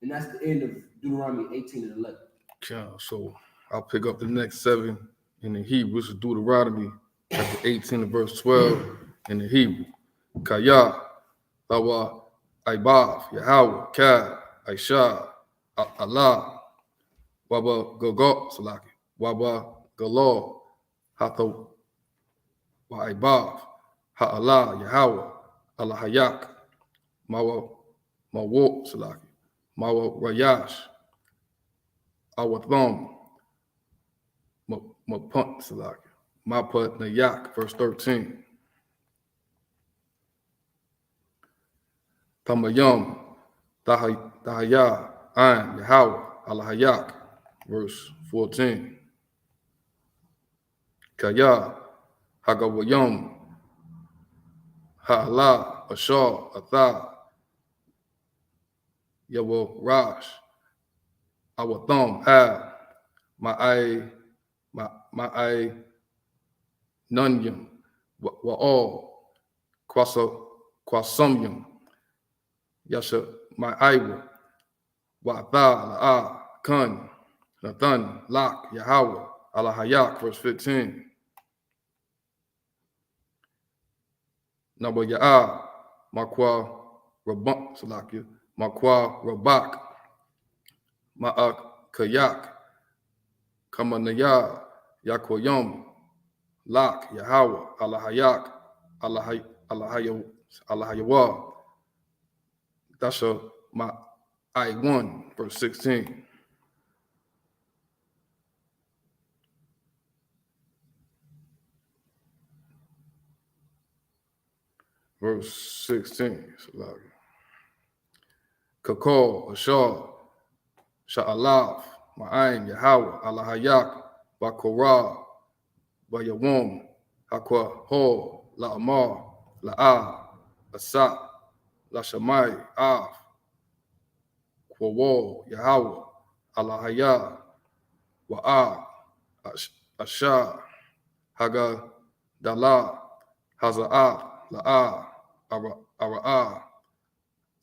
And that's the end of Deuteronomy 18 and 11. Okay, so I'll pick up the next 7 in the Hebrew. This is Deuteronomy chapter 18 and verse 12 in the Hebrew. Kaya, Lawa, Aibav, Yahweh, Kab, Aisha, Allah, Waba Gogot, Salaki, Waba Galor, Hatho, Waibav, Ha'Allah, Yahweh, Allah Hayak, Mawa, Salaki, Mawa Rayash, Awatham, Mapunt Salaki, Maput Nayak, verse 13. Tamayam, Tahaya, Ain, Yahweh, Allah Hayak, verse 14. Kaya, Hagawayam, Ha'Allah, Ashar, Atha, Yawo Rash, Awatham, Ab, Ma'ai, Nunyam, Wa'al, Kwasumyam, Yasha, Ma'aiwa, Wa'atha, La'a, Kun, Nathan, Lak, Yahweh, Allah Hayak, verse 15. Naba Ya'a, Makwa Rabak, Salakia, Makwa Rabak, Ma'ak Kayak, Kamanaya, Yakoyam, Lak, Yahweh, Allah Hayak, Allah Hayawa. That's my I1, verse 16. Verse 16. Kakol, Ashar, Sha'alaf, Ma'aim, Yahweh, Allah Hayak, Bakorah, Bayawam, Hakwa, Ho, La'amar, La'a, Asa, Lashamai, Af, Kwawo, Yahweh, Allah Hayah, Wa'a, Asha, Haga, Dala, Haza'ah, La'a, Ara'ah,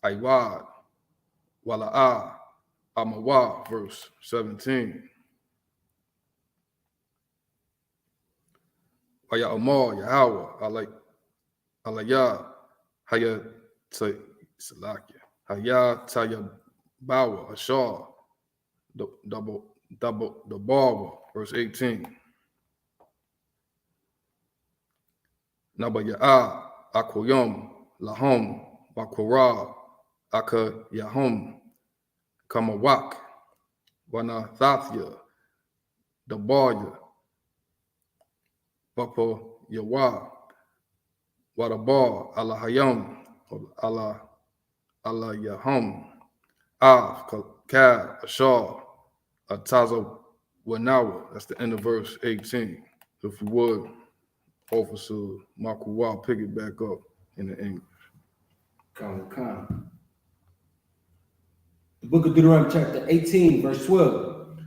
Aywad, Wala'a, Amawa, verse 17. Waya Amar, Yahweh, Alayah, Haya Salakia, Haya Tayabawa, Ashar, the Barber, verse 18. Nabaya'a, Akoyam, Lahom, Bakorah, Aka Yahom, Kamawak, Wanathathya, the Barya, Bapa Yawa, Wadabar, Alahayam, Allah Yahom, Av, Kab, Ashar, Ataza Wanawa. That's the end of verse 18. If you would, Officer Makuwa, pick it back up in the English. Come. The book of Deuteronomy chapter 18, verse 12.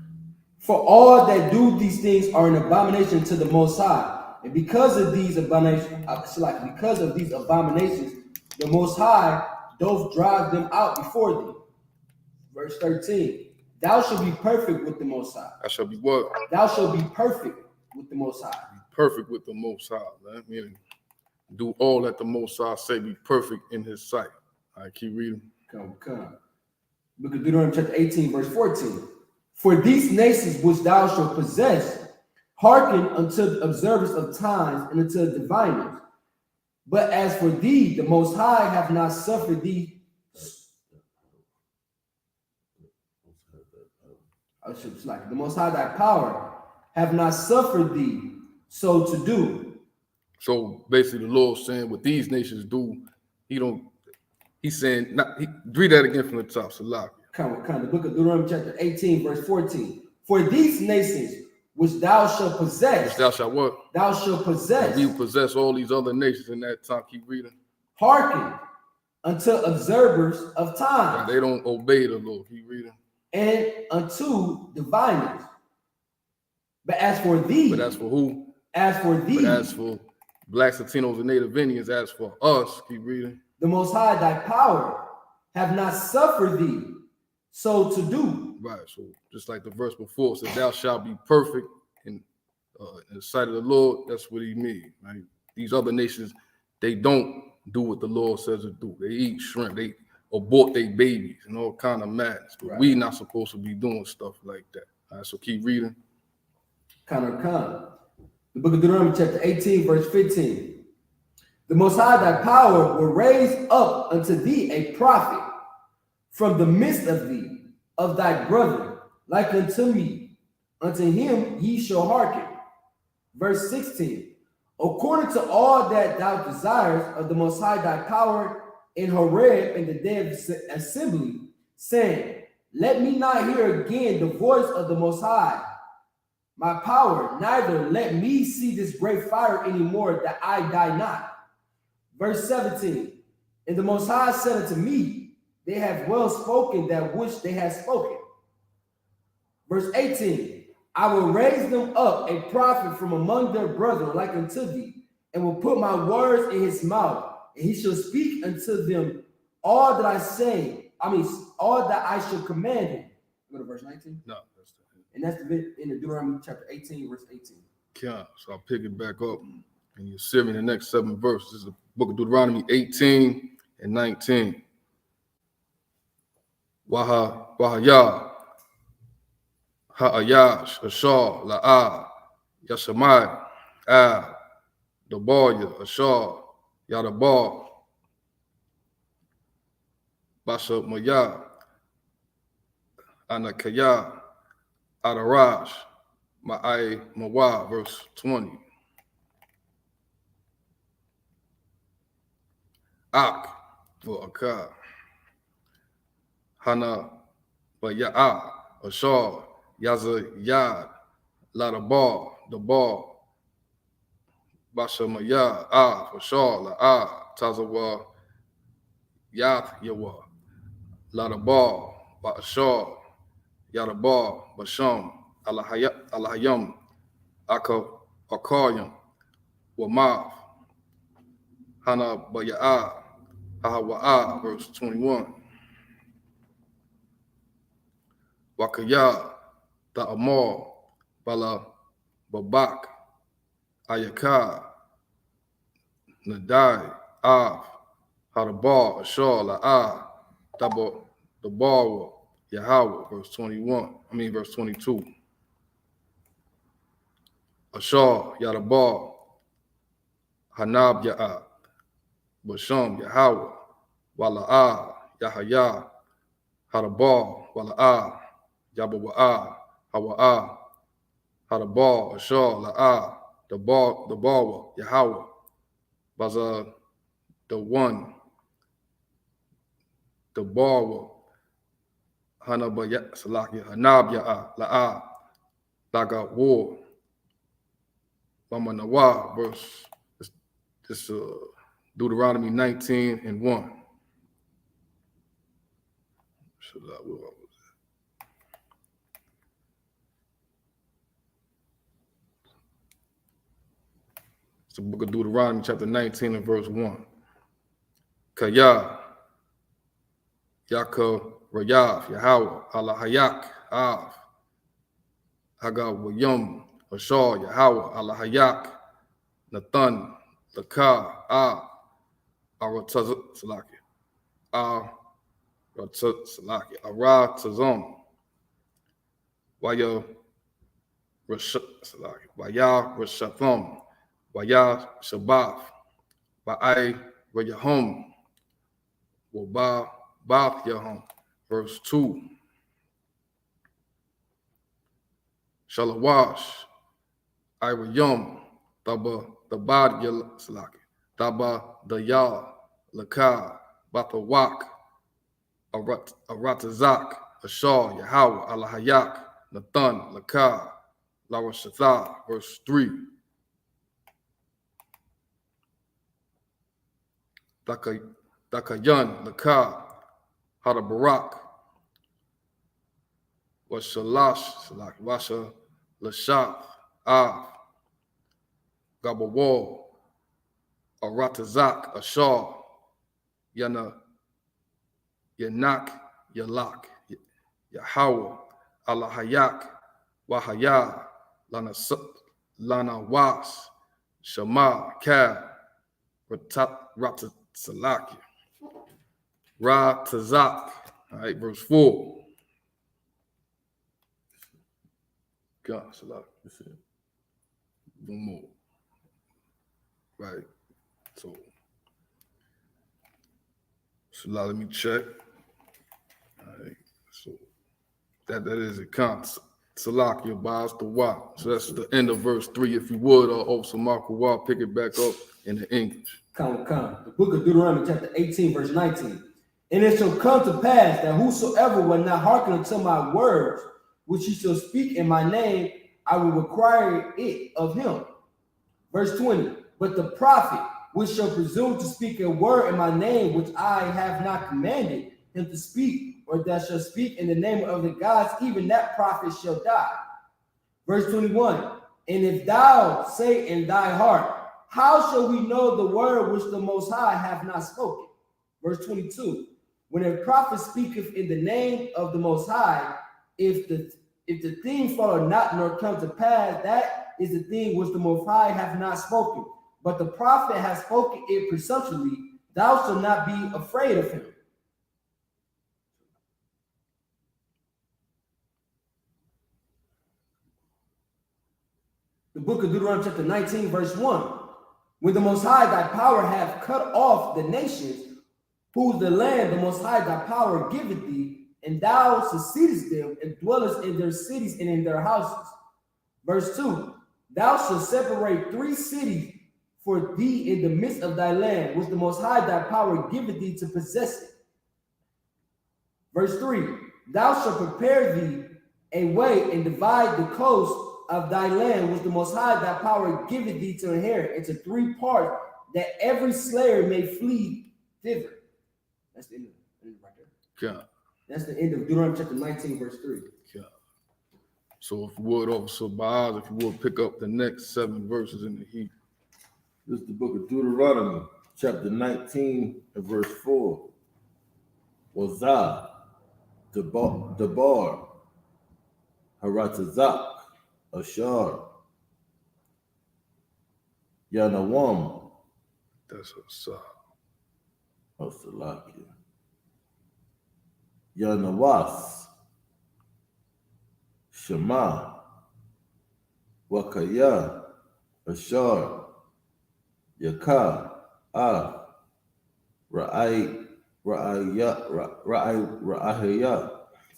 For all that do these things are an abomination to the Most High. And because of these abominations, the Most High doth drive them out before thee. Verse 13. Thou shalt be perfect with the Most High. I shall be what? Thou shalt be perfect with the Most High. Be perfect with the Most High, man. Meaning, do all that the Most High say, be perfect in his sight. All right, keep reading. Come. Book of Deuteronomy chapter 18, verse 14. For these nations which thou shalt possess, hearken unto the observance of times and unto the diviners. But as for thee, the Most High hath not suffered thee. The Most High, thy power, have not suffered thee so to do. So basically, the Lord's saying what these nations do, he's saying, read that again from the top, Salah. Come. The book of Deuteronomy chapter 18, verse 14. For these nations which thou shalt possess, Which thou shalt what? thou shalt possess, And we possess all these other nations in that time. Keep reading. hearken unto observers of Right, time, they don't obey the Lord. Keep reading. and unto diviners. But as for thee, But as for who? as for thee, But as for blacks, Latinos, and Native Indians, as for us, keep reading. the Most High thy power have not suffered thee so to do. Right. So just like the verse before said, "Thou shalt be perfect in the sight of the Lord." That's what he means. Right. These other nations, they don't do what the Lord says to do. They eat shrimp. They abort their babies and all kind of madness. But we not supposed to be doing stuff like that. All right. So keep reading. The book of Deuteronomy chapter 18 verse 15. The Most High thy power will raise up unto thee a prophet from the midst of thee, of thy brethren, like unto me. Unto him ye shall hearken. Verse 16. According to all that thou desires of the Most High thy power in Horeb in the day of assembly, saying, let me not hear again the voice of the Most High, my power, neither let me see this great fire anymore, that I die not. Verse 17. And the Most High said unto me, they have well spoken that which they have spoken. Verse 18. I will raise them up a prophet from among their brethren like unto thee, and will put my words in his mouth, and he shall speak unto them all that I say, all that I shall command him. Go to verse 19. No, And that's in the Deuteronomy chapter 18, verse 18. Yeah, so I'll pick it back up. And you see me in the next 7 verses. This is the book of Deuteronomy 18 and 19. Wahaya, Ha'ayash, Ashar, La'ah, Yashamai, Dabarya, Ashar, Yadabar, Basha Maya, Anakaya, Adarash, Ma'ai Mawa, verse 20. Ak, or Akar, Hana, Baya'a, Ashar, Yaza Yad, Ladabar, Dabar, Basha Maya, Ashar, La'ah, Tazawa, Yath Yawa, Ladabar, Ba'ashar, Yadabar, Basham, Alahayam, Akayam, Wamav, Hana Baya'a, Hahawa'a, verse 21. Wakaya, Ta'amar, Bala, Babak, Ayaka, Nadai, Av, Hadabar, Ashar, La'ah, Dabar, Yahweh, verse 22. Ashar, Yadabar, Hanab, Ya'ah, Basham, Yahweh, Wala'ah, Yahaya, Hadabar, Wala'ah, Yabawa'ah, Hawa'ah, Hadabar, Ashar, La'ah, Dabar, Yahweh, Baza, the one, Dabar, Hanab, Salaki, Hanab, Ya'ah, La'ah, Laga, War, Bamanawa, verse, this Deuteronomy 19 and 1. It's the book of Deuteronomy, chapter 19 and verse 1. Kaya, Yaka, Rayav, Yahweh, Alahayak, Av, Haga, Wayum, Ashar, Yahweh, Alahayak, Nathan, Laka, Av, Aratazalaki, Aratazam, Waya Rashatham, Waya Shabbath, Ba'ai Rayahum, Waba Bath Yahum, verse 2. Shalawash, Irayum, Taba, Tabad Yalaki, Taba, Dayal, Laka, Batawak, Aratazak, Ashar, Yahweh, Alahayak, Nathan, Lakah, Larashatha, verse 3. Dakayan, Lakah, Hadabarak, Washalash, Washa, Lashaf, Gabawal, Aratazak, Ashar, Yana, Yanak, Yalak, Yahawah, Alahayak, Wahaya, Lana Was, Shema, Kab, Ratasalaki, Ratazak. All right, verse 4. God, Salak. One more. Right. So let me check. All right. So that is a count. Salakia buys the wa. So that's the end of verse 3. If you would, also Marco Wa, pick it back up in the English. Come. The book of Deuteronomy, chapter 18, verse 19. And it shall come to pass that whosoever will not hearken unto my words, which he shall speak in my name, I will require it of him. Verse 20. But the prophet which shall presume to speak a word in my name, which I have not commanded him to speak, or that shall speak in the name of the gods, even that prophet shall die. Verse 21. And if thou say in thy heart, how shall we know the word which the Most High hath not spoken? Verse 22. When a prophet speaketh in the name of the Most High, if the thing follow not nor come to pass, that is the thing which the Most High hath not spoken. But the prophet has spoken it presumptuously, thou shalt not be afraid of him. The book of Deuteronomy chapter 19, verse 1. When the Most High thy power hath cut off the nations, whose the land the Most High thy power giveth thee, and thou succeedest them, and dwellest in their cities and in their houses. Verse 2. Thou shalt separate 3 cities for thee in the midst of thy land, which the Most High thy power giveth thee to possess it. Verse 3. Thou shalt prepare thee a way and divide the coast of thy land, which the Most High thy power giveth thee to inherit, into 3 parts, that every slayer may flee thither. That's the end of it right there. Yeah. That's the end of Deuteronomy chapter 19, verse 3. Yeah. So if you would, also Baaz, if you would pick up the next 7 verses in the heat. This is the book of Deuteronomy, chapter 19 and verse 4. Wazah, Debar, Haratazak, Ashar, Yanawam, That's a sa. Osalakia, Yanawas, Shema, Wakaya, Ashar, Yakah, Ra'ayah,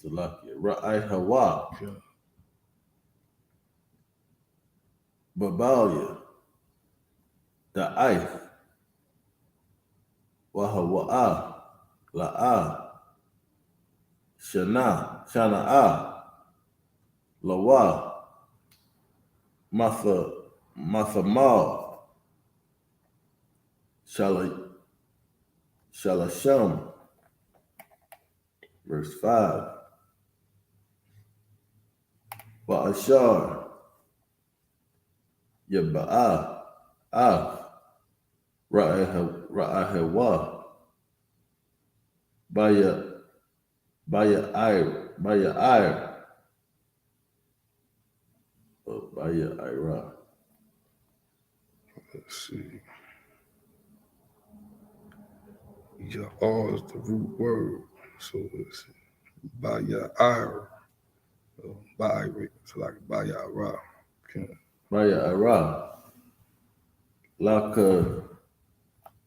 Salakia, Ra'ayhawa, Yeah. Babalia, Da'aif, Wahawa'ah, La'ah, Shana'ah, Lawa, Mathamal, Shalasham, verse 5. Ba'ashar, Yaba'ah, Ra'ahewa, Baya Ira. Let's see. Ya'ar is the root word. So let's see. Baya'ir. Ba'ir. So like Baya'ira. Okay. Baya Ira.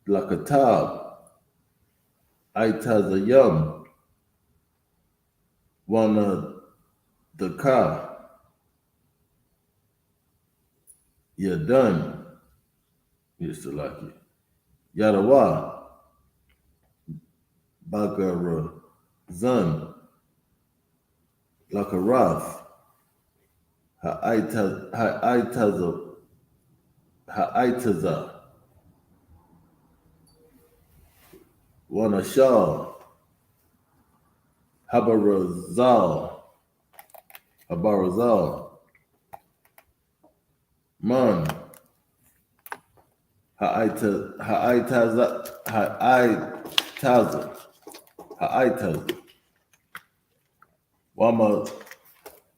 Lakatab. Aitazayam. Wana Daka. Yadan. Used to like it. Yadawa. Bagara Zun. Lakarath. Ha'itaza, Wanashal, Habarazal, Man, Ha'itaza, Wama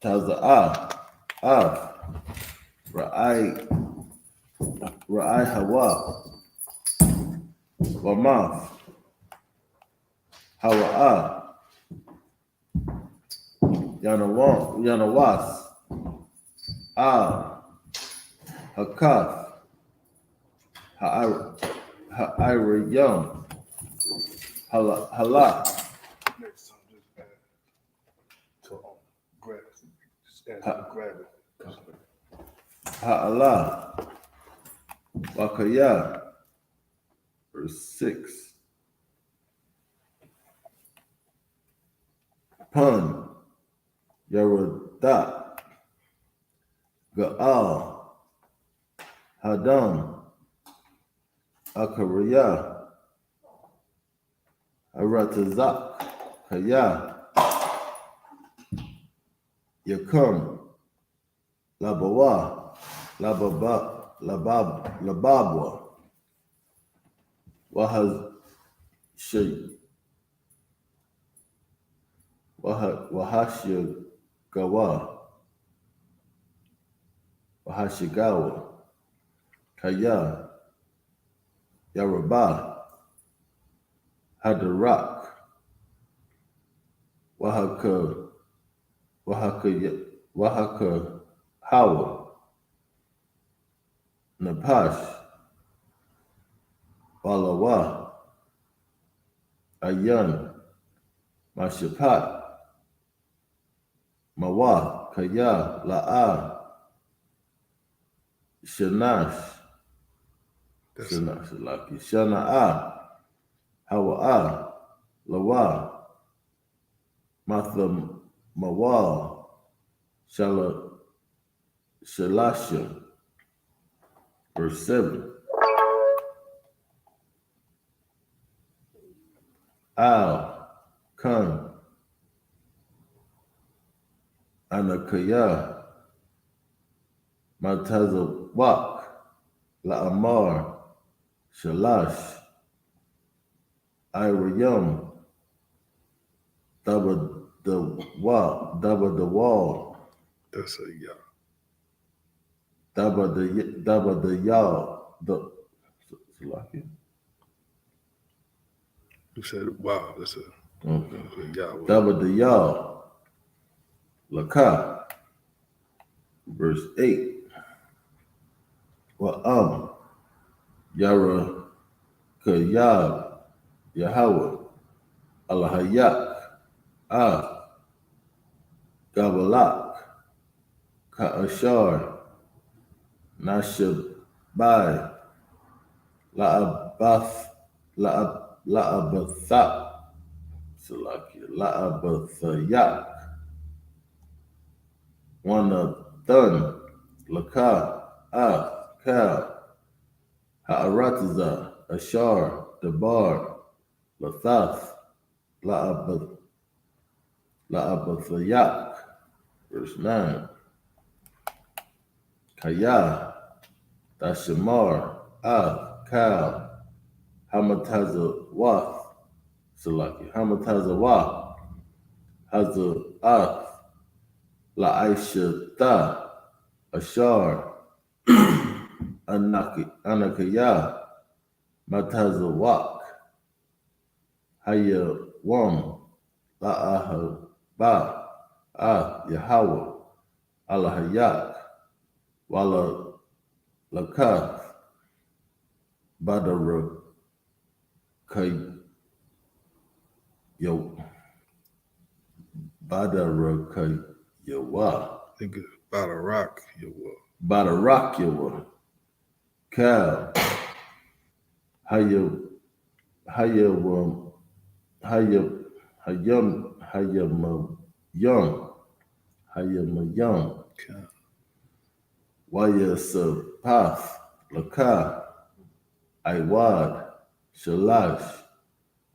Taza Ra'ai Hawa, Wamaf, Hawa'a, Yanawas, Hakaf, Ha'ira Yum, Hala, Next time, just add to grab it. Just add to grab it. Ha'ala, Wakaya, verse 6. Pun, Yaradat, Ga'al, Hadam, Akariya, Aratazak, Kaya, Yakum, Labawa, Lababwa, Wahashigawa, Kaya, Yaraba, Hadarak, Wahaka, Hawa, Napash, Walawa, Ayan, Mashapat, Mawa, Kaya, La'a, Shanash, Shana'a, Hawa'a, Lawa, Matha Mawal, Shalasha, verse 7. Al, Kun, Anakaya, Matazawak, La'amar, Shalash, Irayam, Daba the wall, That's a yeah. Daba the Yal, the Salaki. You said, wow, that's a yeah. Daba the Yal, Laka, verse 8. Yara Kayab, Yahweh, Alahayak, Gabalak, Ka'ashar, Nashabai, La'abatha, La'abathayak, Wanathan, Laka, Kal, Ha'aratiza, Ashar, Dabar, Lathath, La'abathayak, verse 9. Kaya, Dashamar, Kal, Hamataza Wath, Salaki, Hamataza Wath, Haza La'aisha Ta, Ashar, Anakaya, Mataza Wak, Haya Wam, La'aha Ba, Yahweh, Alahayak, Wala Lakath, Badara Kayawa, I think it's about a rock. Badarakiyawa, Kal, Hayam, Hayamayam, Okay. Wayasapath, Laka, Iwad, Shalash,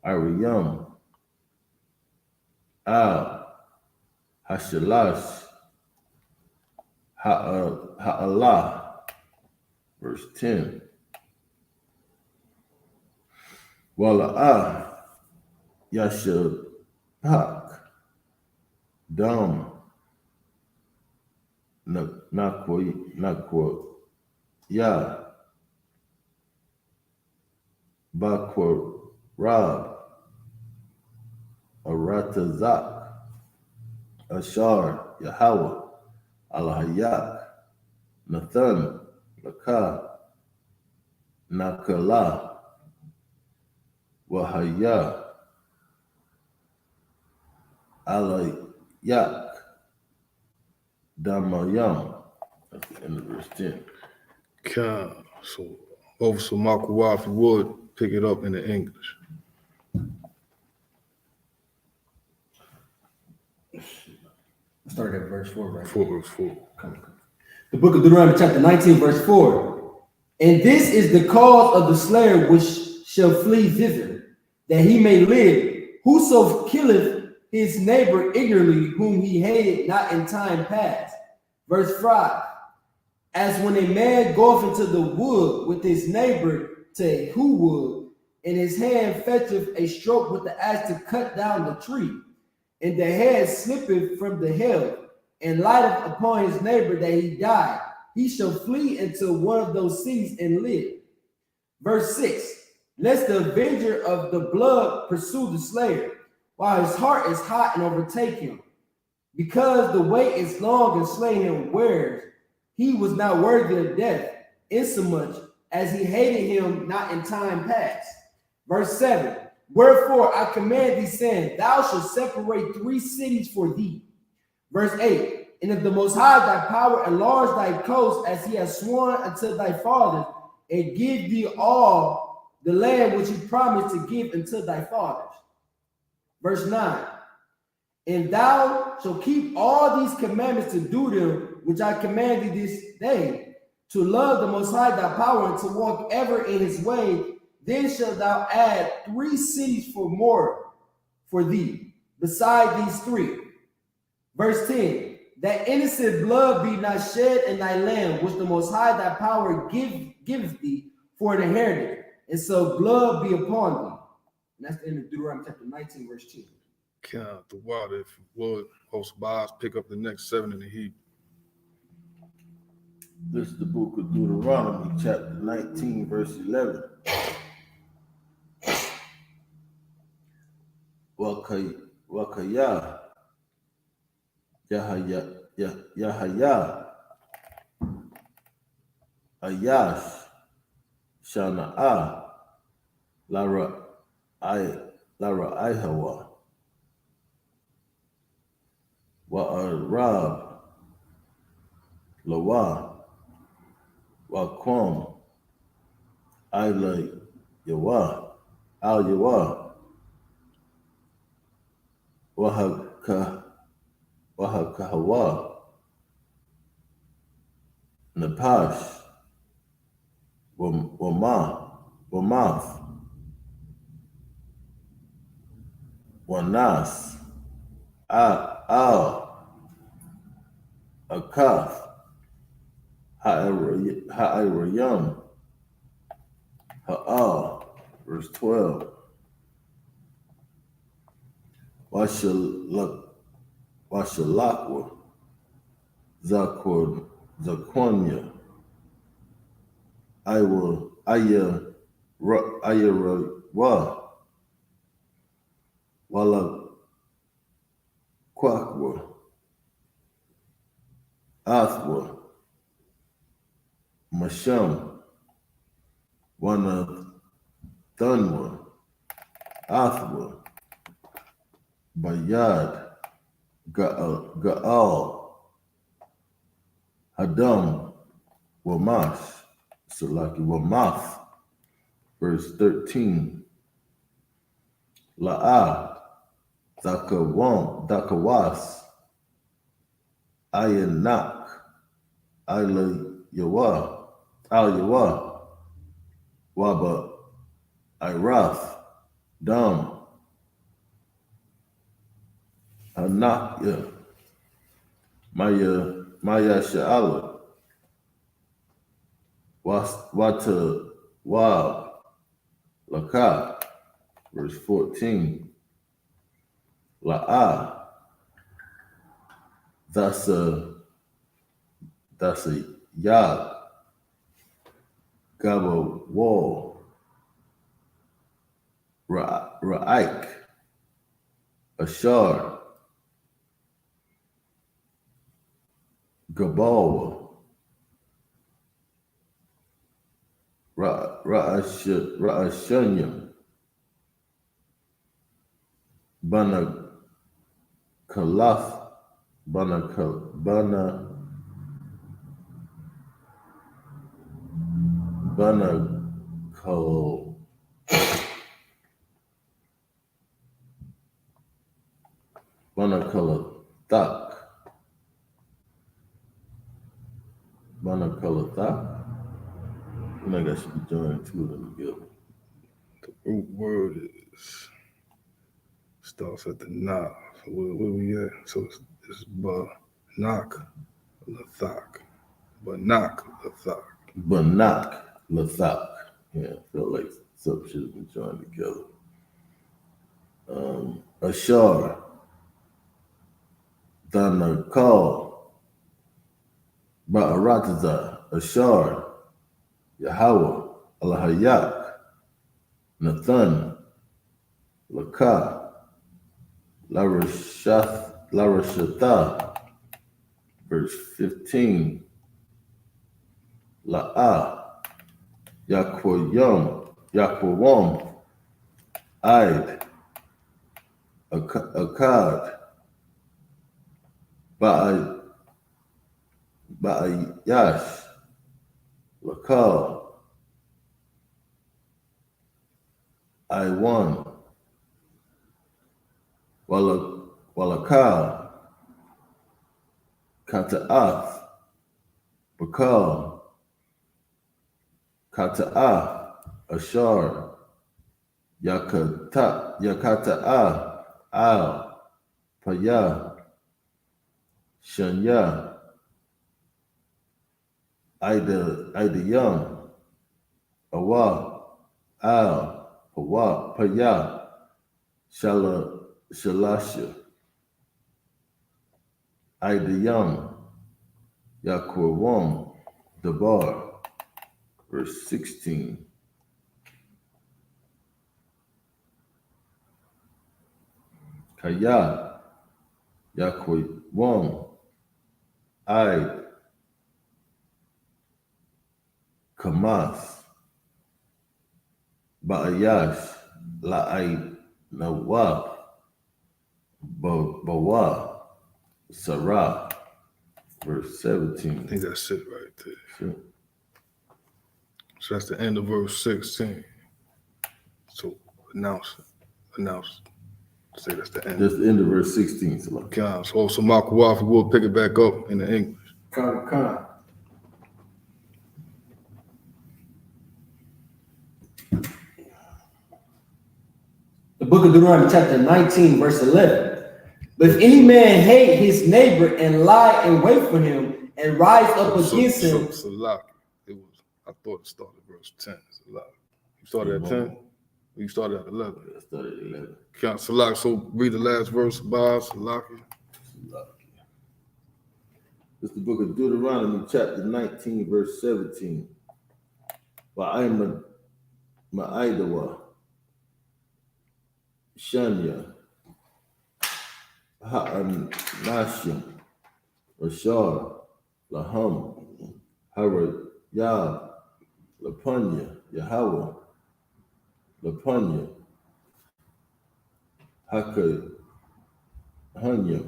Ariyam, Al, Hashalash, Ha'Allah, verse 10. Wala'ah, Yashapak, Dam, Nakwa, Ya, Bakwa, Rab, Aratazak, Ashar, Yahweh, Al-Hayak, Nathan, Laka, Nakala, Wahaya, Alayak, Damayam. That's the end of verse 10. So, Officer Makawa, if you would, pick it up in the English. Start at verse 4, right? Verse 4. The book of Deuteronomy, chapter 19, verse 4. And this is the cause of the slayer which shall flee thither, that he may live. Whoso killeth his neighbor ignorantly, whom he hated not in time past. Verse 5. As when a man goeth into the wood with his neighbor to a hew wood, and his hand fetcheth a stroke with the axe to cut down the tree, and the head slippeth from the helve, and lighteth upon his neighbor that he die, he shall flee into one of those cities and live. Verse 6. Lest the avenger of the blood pursue the slayer, while his heart is hot and overtake him, because the way is long and slaying him wears. He was not worthy of death, insomuch as he hated him not in time past. Verse 7. Wherefore I command thee, saying, thou shalt separate 3 cities for thee. Verse 8. And if the Most High thy power enlarge thy coast, as he has sworn unto thy fathers, and give thee all the land which he promised to give unto thy fathers. Verse 9. And thou shalt keep all these commandments to do them, which I command thee this day, to love the Most High thy power, and to walk ever in his way. Then shalt thou add 3 cities for more for thee, beside these 3. Verse 10. That innocent blood be not shed in thy land, which the Most High thy power giveth thee for an inheritance, and so blood be upon thee. And that's the end of Deuteronomy chapter 19, verse 2. Count the water, if you would. Host Boz, pick up the next 7 in the heat. This is the book of Deuteronomy, chapter 19, verse 11. Wakaya, Yahaya, Ayash, Shana'a, Lara Ihawa, Wa'arab, Lawa, Waqam, Ila Yawa, Al Yawa, Wahakahawa, Napash, Wamath, Wanas, Al, Akaf, Ha'irayam, Ha'al, verse 12. Washalakwa, Zaquanya, Ayarawa, Wala Kwakwa, Athwa, Masham, Wana Thunwa, Athwa, Bayad, Ga'al, Hadam, Wamash, Salaki, Wamath, verse 13. La'ah, Dakawas, Ayanak, Yawa, Al Yawa, Waba, Irath, Dam, Hanakya, Maya Sha'ala, Wata, Wab, Laka, verse 14, La'ah, that's a Yah, Gaba Wall, Ra'ik, Ashar, Gabawa, Ra'ashanya, Bana Kalaf, Bana Kal, Bana Kalathak, Bana Kalathak. I think I should be joining two of them together. The root word starts at the na. So where we at? So it's Banak Lathak. Banak Lathak. Banak Lathak. Yeah, I felt like something should have been joined together. Ashar, Danakal, Ba'arataza, Ashar, Yahweh, Alahayak, Nathan, Laka, Larashatha, verse 15, La'ah, Yakwawam, Aid, Akkad, Ba'ayash, Lakal, Iwan, Walakal, Kata'ath, Bakal, Kata'ah, Ashar, Yakata'ah, Al, Payah, Shanya, Idayam, Awa, Al, Pawa, Payah, Shalasha, Idayam, Yakwawam, Dabar, verse 16. Kaya, Yakwawam, Id, Kamas, Ba'ayash, La'id, Nawab, Bawa, Sarah, verse 17. I think that's it right there. Sure. So that's the end of verse 16. So announce. Say that's the end. That's the end of verse 16. So So Mark Wafi will pick it back up in the English. Khan. The book of Deuteronomy, chapter 19, verse 11. But if any man hate his neighbor and lie in wait for him and rise up against him. Salak. I thought it started at verse 10. Salak. You started at 10? You started at 11? I started at 11. Count Salak. So read the last verse, Boz, Salaki. It's the book of Deuteronomy, chapter 19, verse 17. Wa'ayma Ma'aidawa, Shanya, Ha'anashim, Rashar, Laham, Harad, Yah, Lapunya, Yahweh, Lapunya, Haka, Hanya,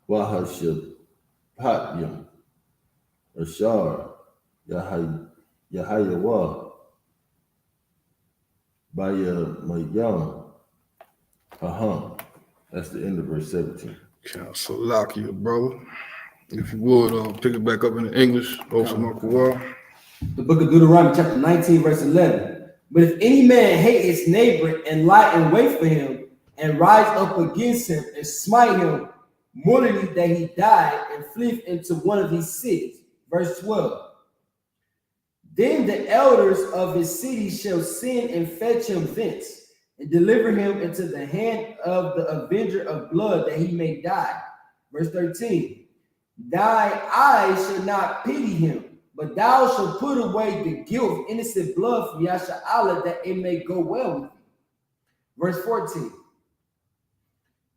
Wahashab, Patyam, Ashar, Yahayawa, Baya Mayam, That's the end of verse 17. Count Salaki, brother. If you would, pick it back up in the English. The book of Deuteronomy, chapter 19, verse 11. But if any man hate his neighbor and lie in wait for him, and rise up against him and smite him mortally that he die, and flee into one of these cities. Verse 12. Then the elders of his city shall send and fetch him thence, and deliver him into the hand of the avenger of blood, that he may die. Verse 13. Thy eyes shall not pity him, but thou shalt put away the guilt of innocent blood from Yasha Allah, that it may go well with thee. Verse 14.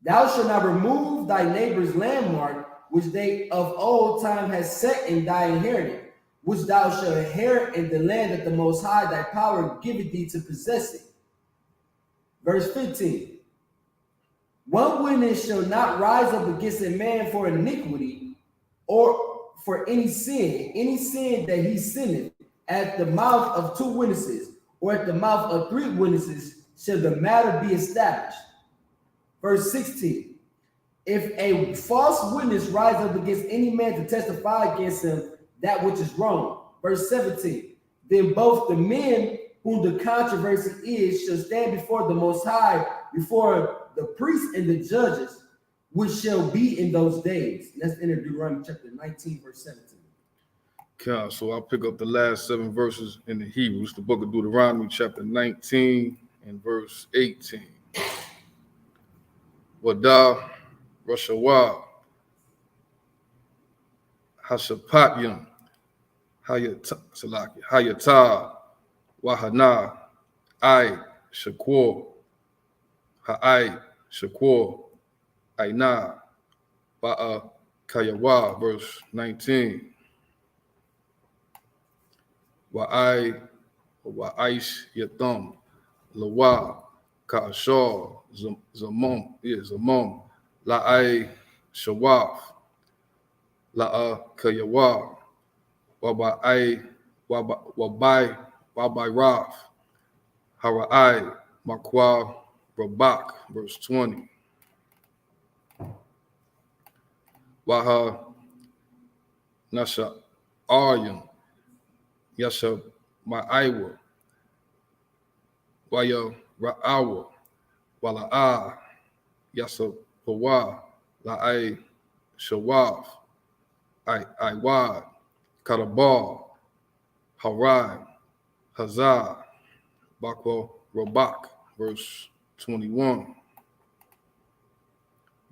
Thou shalt not remove thy neighbor's landmark, which they of old time has set in thy inheritance, which thou shalt inherit in the land that the Most High thy power giveth thee to possess it. Verse 15. One witness shall not rise up against a man for iniquity, or for any sin that he sinneth, at the mouth of two witnesses, or at the mouth of three witnesses, shall the matter be established. Verse 16. If a false witness rise up against any man to testify against him that which is wrong. Verse 17. Then both the men whom the controversy is shall stand before the Most High, before the priests and the judges, which shall be in those days. Let's enter Deuteronomy chapter 19, verse 17. Okay, so I'll pick up the last 7 verses in the Hebrews, the book of Deuteronomy, chapter 19 and verse 18. Wadah, Rashawa, Hashapatyam, Hayata, Wahana, I, Shakur, Ha'ai, Shakur, Aina, Ba'a, Kayawa, verse 19. Wa'ai, Wa'aish, Yatham, Lawa, Ka'ashar, Zamum, La'ai, Shawaf, La'a, Kayawa, Waba'ai, Wabai, Raf, Hara'ai, Makwa, Rabak, verse 20. Waha, Nasha, Aryam, Yasha, Ma'aiwa, Waya, Ra'awa, Wala'a, Yasa, Pawa, La'ai, Shawaf, Aiwad, Karabal, Harai, Hazar, Bakwa, Rabak, verse 21.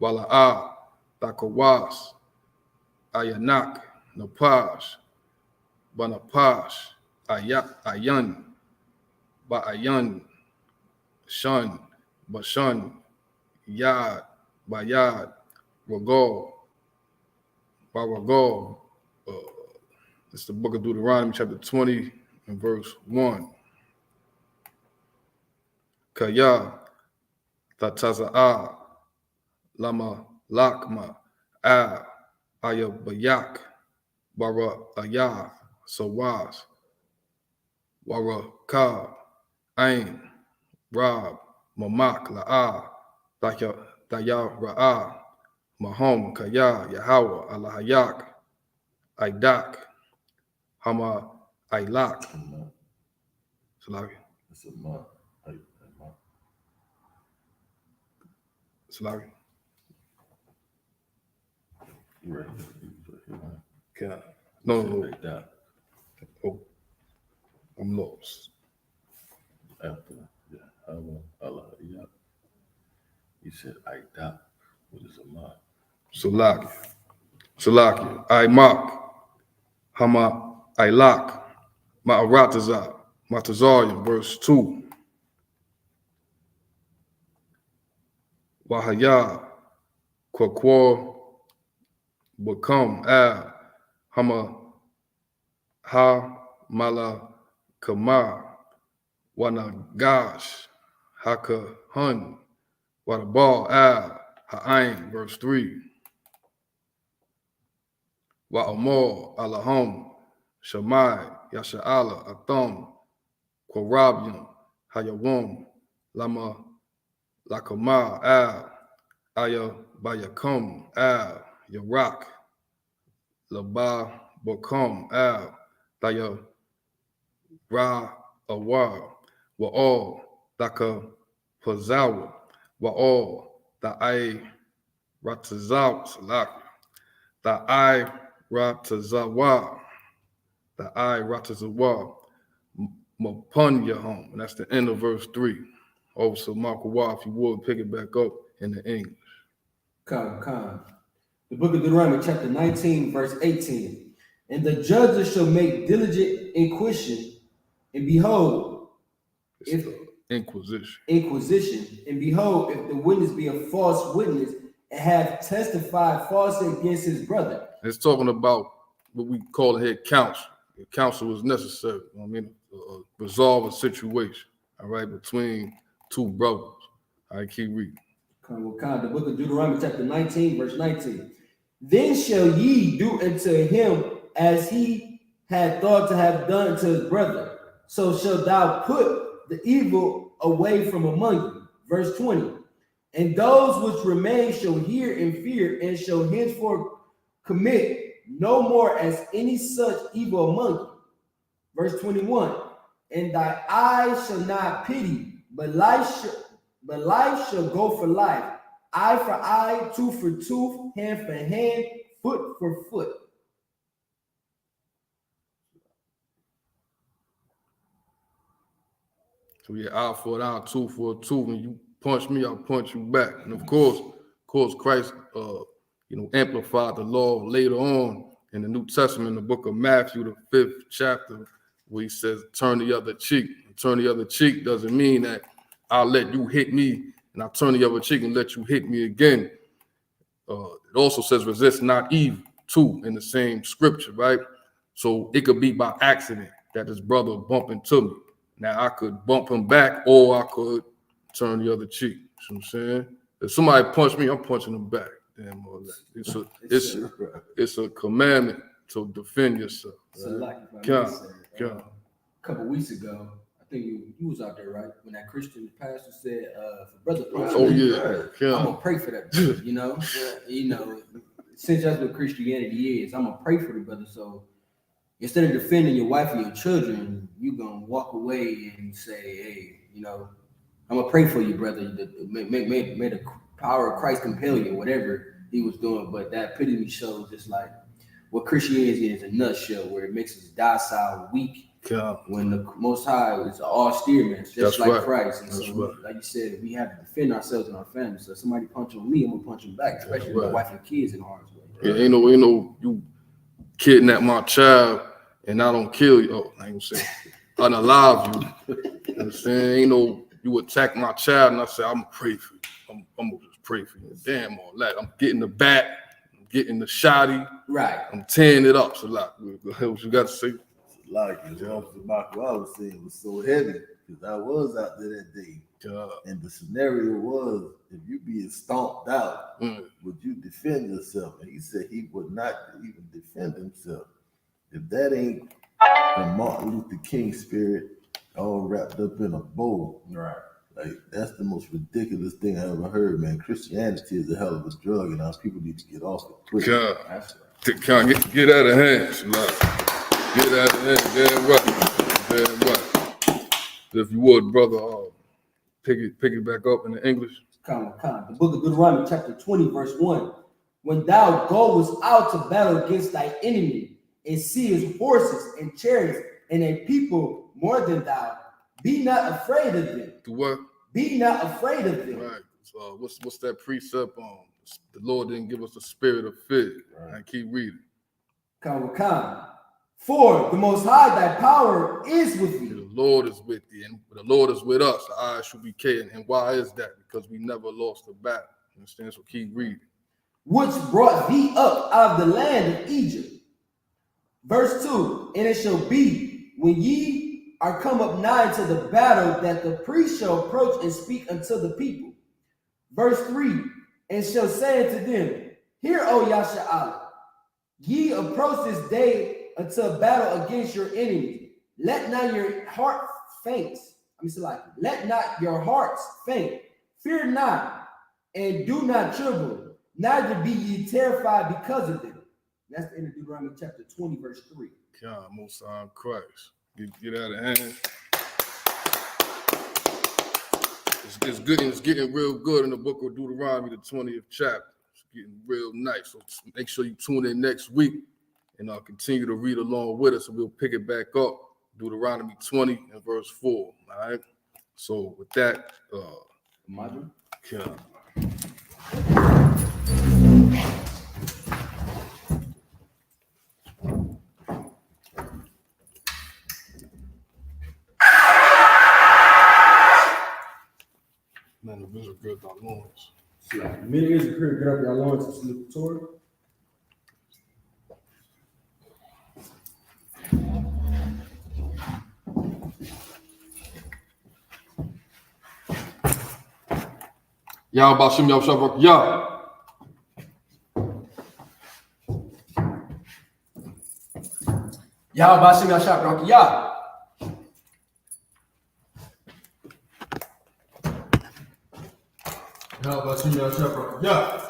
Wala'a, Takawas, Ayanak, Napash, Banapash, Ayan, Ba'ayan, Shun, Bashun, Yad, Bayad, Ragal, Baragal. It's the book of Deuteronomy, chapter 20 and verse 1. Kaya, Tataza'a, Lama, Lakma, Ayabayak, Bara Ayah, Sawaz, Wara Ka, Ain, Rab, Mamak, La'a, Daya Ra'a, Mahom, Kaya, Yahweh, Alahayak, Aidak, Hama, Ailak. Salaki. It's a month. Salaki. You ready? Okay. No. Like that. Oh, I'm lost. After, yeah, Allah, yeah. You said Aidak. What is a month? Salaki. Aimak, Hama, Ailak, Ma'arataza, Matazarian, verse 2. Wahaya, Kwakwa, Become, Hama, Ha, Mala, Kama, Wanagash, Haka, Hun, Wadabal, Ha'ain, verse 3. Wa'amor, Alahom, Shamai, Yasha'ala, Atham, Korabium, Hayawam, Lama, Lakama, Aya, Bayakum, Yarak, Laba Bakum Al Daya Ra Awar Wa'al Daka Pazawa Wa'al Da'ai Ratazaw Salak Da'ai Ratazawa Da'ai Ratazawa Mapunya, and that's the end of verse 3. Also, Michael Waugh, if you would, pick it back up in the English. Khan. The book of Deuteronomy, chapter 19, verse 18. And the judges shall make diligent inquisition, and behold, It's the Inquisition. And behold, if the witness be a false witness, and have testified falsely against his brother. It's talking about what we call here counsel. The counsel is necessary. I mean, resolve a situation, all right, between two brothers. All right, keep reading. The book of Deuteronomy, chapter 19, verse 19. Then shall ye do unto him as he had thought to have done to his brother. So shalt thou put the evil away from among you. Verse 20. And those which remain shall hear and fear, and shall henceforth commit no more as any such evil among you. Verse 21. And thy eyes shall not pity, but life shall go for life, eye for eye, tooth for tooth, hand for hand, foot for foot. So yeah, eye for an eye, tooth for a tooth. When you punch me, I'll punch you back. And of course, Christ, amplified the law later on in the New Testament, in the book of Matthew, the 5th chapter, where he says, turn the other cheek. Turn the other cheek doesn't mean that I'll let you hit me and I'll turn the other cheek and let you hit me again. It also says resist not evil too in the same scripture, right? So it could be by accident that his brother bumped into me. Now I could bump him back, or I could turn the other cheek. You know what I'm saying? If somebody punch me, I'm punching them back. Damn all that. It's a commandment to defend yourself. Right? A couple weeks ago, I think you was out there, right? When that Christian pastor said, for brother, I'm gonna pray for that brother, you know, since that's what Christianity is, I'm gonna pray for the brother. So instead of defending your wife and your children, you gonna walk away and say, hey, I'm gonna pray for you, brother. May the power of Christ compel you, whatever he was doing. But that epitome shows just like what Christianity is in a nutshell, where it makes us docile, weak. When the Most High is an austere man, just like Christ. And so, like you said, we have to defend ourselves and our family. So if somebody punch on me, I'm gonna punch him back, especially with my wife and kids in harm's way. Yeah, ain't no, you kidnap my child and I don't kill you. Oh, I ain't gonna say unalive you. You know what I'm saying? Ain't no, you attack my child and I say, I'm gonna pray for you. I'm gonna just pray for you. Damn all that. I'm getting the bat, I'm getting the shotty. Right. I'm tearing it up. So like, what you got to say? Like Officer Michael was saying, it was so heavy because I was out there that day. And the scenario was, if you being stomped out, would you defend yourself? And he said he would not even defend himself. If that ain't the Martin Luther King spirit all wrapped up in a bow, right? Like, that's the most ridiculous thing I ever heard, man. Christianity is a hell of a drug, and our people need to get off it quick. Get out of hand. Get out of hand. Damn right. If you would, brother, pick it back up in the English. The book of Deuteronomy, chapter 20, verse 1. When thou goest out to battle against thy enemy, and seest horses and chariots and a people more than thou, be not afraid of them. Do what? Be not afraid of them. Right. So what's that precept on? The Lord didn't give us the spirit of fear. Right. I keep reading. For the Most High, thy power is with thee. The Lord is with thee, and the Lord is with us. The eyes should be caring. And why is that? Because we never lost a battle. Understand? So keep reading. Which brought thee up out of the land of Egypt. Verse 2. And it shall be when ye are come up nigh to the battle, that the priest shall approach and speak unto the people. Verse 3. And shall say unto them, Hear, O Yasha'Allah, ye approach this day unto a battle against your enemies. Let not your heart faint. Let not your hearts faint. Fear not, and do not tremble, neither be ye terrified because of them. That's the end of Deuteronomy chapter 20, verse 3. God, most high Christ. Get out of hand. It's good. It's getting real good in the book of Deuteronomy, the 20th chapter. It's getting real nice. So make sure you tune in next week and continue to read along with us, and we'll pick it back up. Deuteronomy 20 and verse 4. All right. So with that, Imagine. God. Man, the vision good our loins. Many years of career, get up your loins and salute the Torah. Y'all about Shem Yah Shabrak Yah. Yah Bashim Yah Shabrak Yah. How about you, Yah Shabrak? Yeah.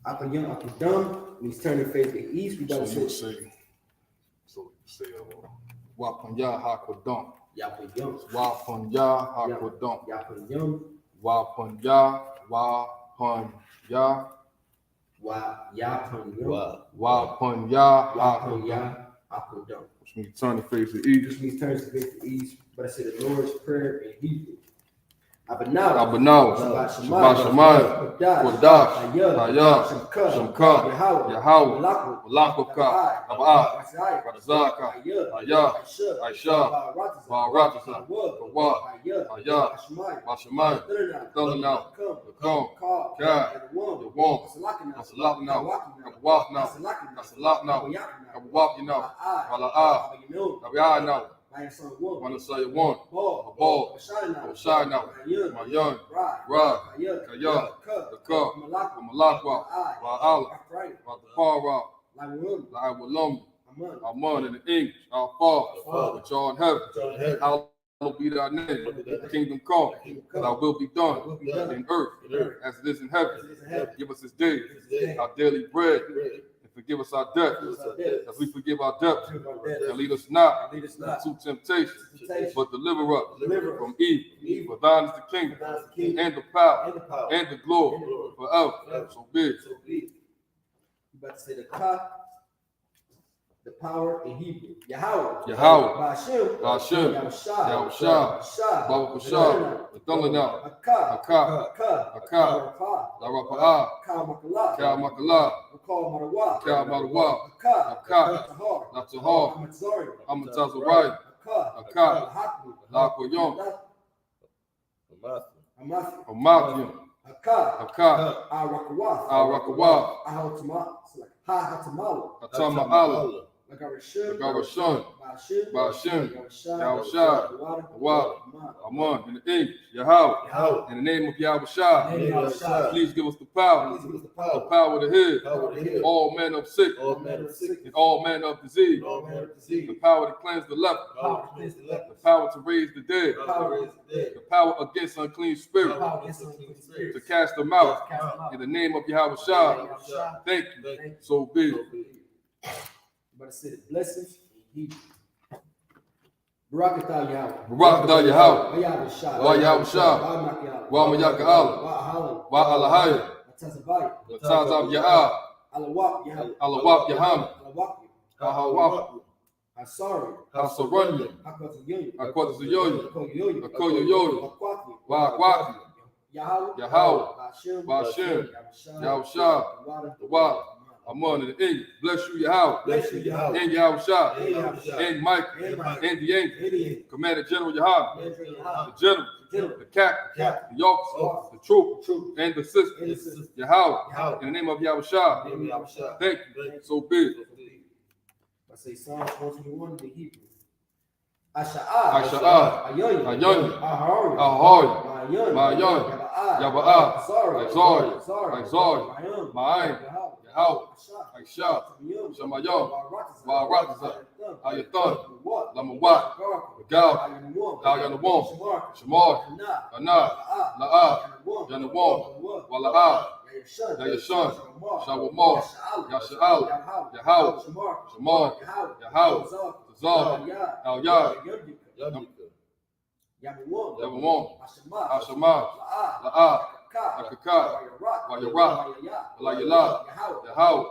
Akayam, Akadam, and he's turning face to the east. We got to say, Wapan Yah HaKodam. Yapayam. Wapan Yah HaKodam. Yapayam. Wapan Yah, Wapan Yah. Wapan Yah Akadam. Which means turn the face to the east. Which means turn the face to the east. But I said the Lord's Prayer in Hebrew. Abanaw, Shabbat Shemayim, Kodash, Hayah, Shemka, Yahweh, Malakaka, Aba'ah, Radazaka, Hayah, Aisha, Ba'aratasa, Kawah, Hayah, Bashemayim, Thulinau, Lakum, Kai, Yawam, Masalaknau, Kabawaknau, Kasalaknau, Kabawaknau, Wala'ah, Nabi'anau, Manasaya one, Abal, Oshana, Mayan, Ra, Kaya, Laka, Malakwa, Wa'ala, Watapara, La'awalum, Aman in the English, our Father, which art in heaven, hallowed be thy name, kingdom come, thy will be done in earth as it is in heaven. Give us this day our daily bread. Forgive us our debt, as we forgive our debtors, and lead us not into temptation, but deliver us from evil. For thine is the kingdom, and the power, and the glory, forever. So be it. You about to say the ka, the power in Hebrew. Yahweh. Ba'ashem. Yahushua. Baba Bashar. Thulinau. Aka. Larapa'ah. Kal Makalah. Kal Marawa. Aka. Natahar. Amatazariah. Aka. Lakoyom. Amathim. Aka. Arakawa. Hatama'ala. Lagarashun. Ba'ashem. Yahushua. Wa'ala. Aman. In the English. Yahweh. In the name of Yahushua. Please give us the power. The power to heal. All manner of sick. And all manner of disease. The power to cleanse the leper. The power to raise the dead. The power against unclean spirit. To cast them out. In the name of Yahushua. Thank you. So be it. But I said the blessings in Hebrew. Barakatah Yahweh. Barakatah Yahweh. Wa Yahushua. Wa Mayaka'ala. Wa Alahaya. Latazab Ya'ah. Alawak Yaham. Ahawak. Hasaranya. Akwatazuyoyo. Akoyoyoyo. Wa Akwati. Yahweh. Ba'ashem. Yahushua. Wa Aman in the English. Bless you, Yahweh. And Yahushua. And Mike. And the angel. Commander General Yahweh. The general. The captain. The officer. The troop. And the sister. Yahweh. In the name of Yahushua. Thank you. So big. I say Psalm 121 in the Hebrew. Asha'ah. Ayoyin. Ahoy. Mayon. Yaba'a, like Zari, like Zari, Ma'ayin, Yahweh, like Shah, Shamayam, Wa'arataza, Ayathan, Lamawat, Gal, Al-Yanawam, Shamar, Ana, La'a, Yanawam, Wala'a, Yayashan, Shawamar, Yasha'al, Yahweh, Shamar, Yahweh, Tazal, Al-Yad, Yabamon, Ashama, La'a, Akaka, Wayara, Alayala, Yahweh,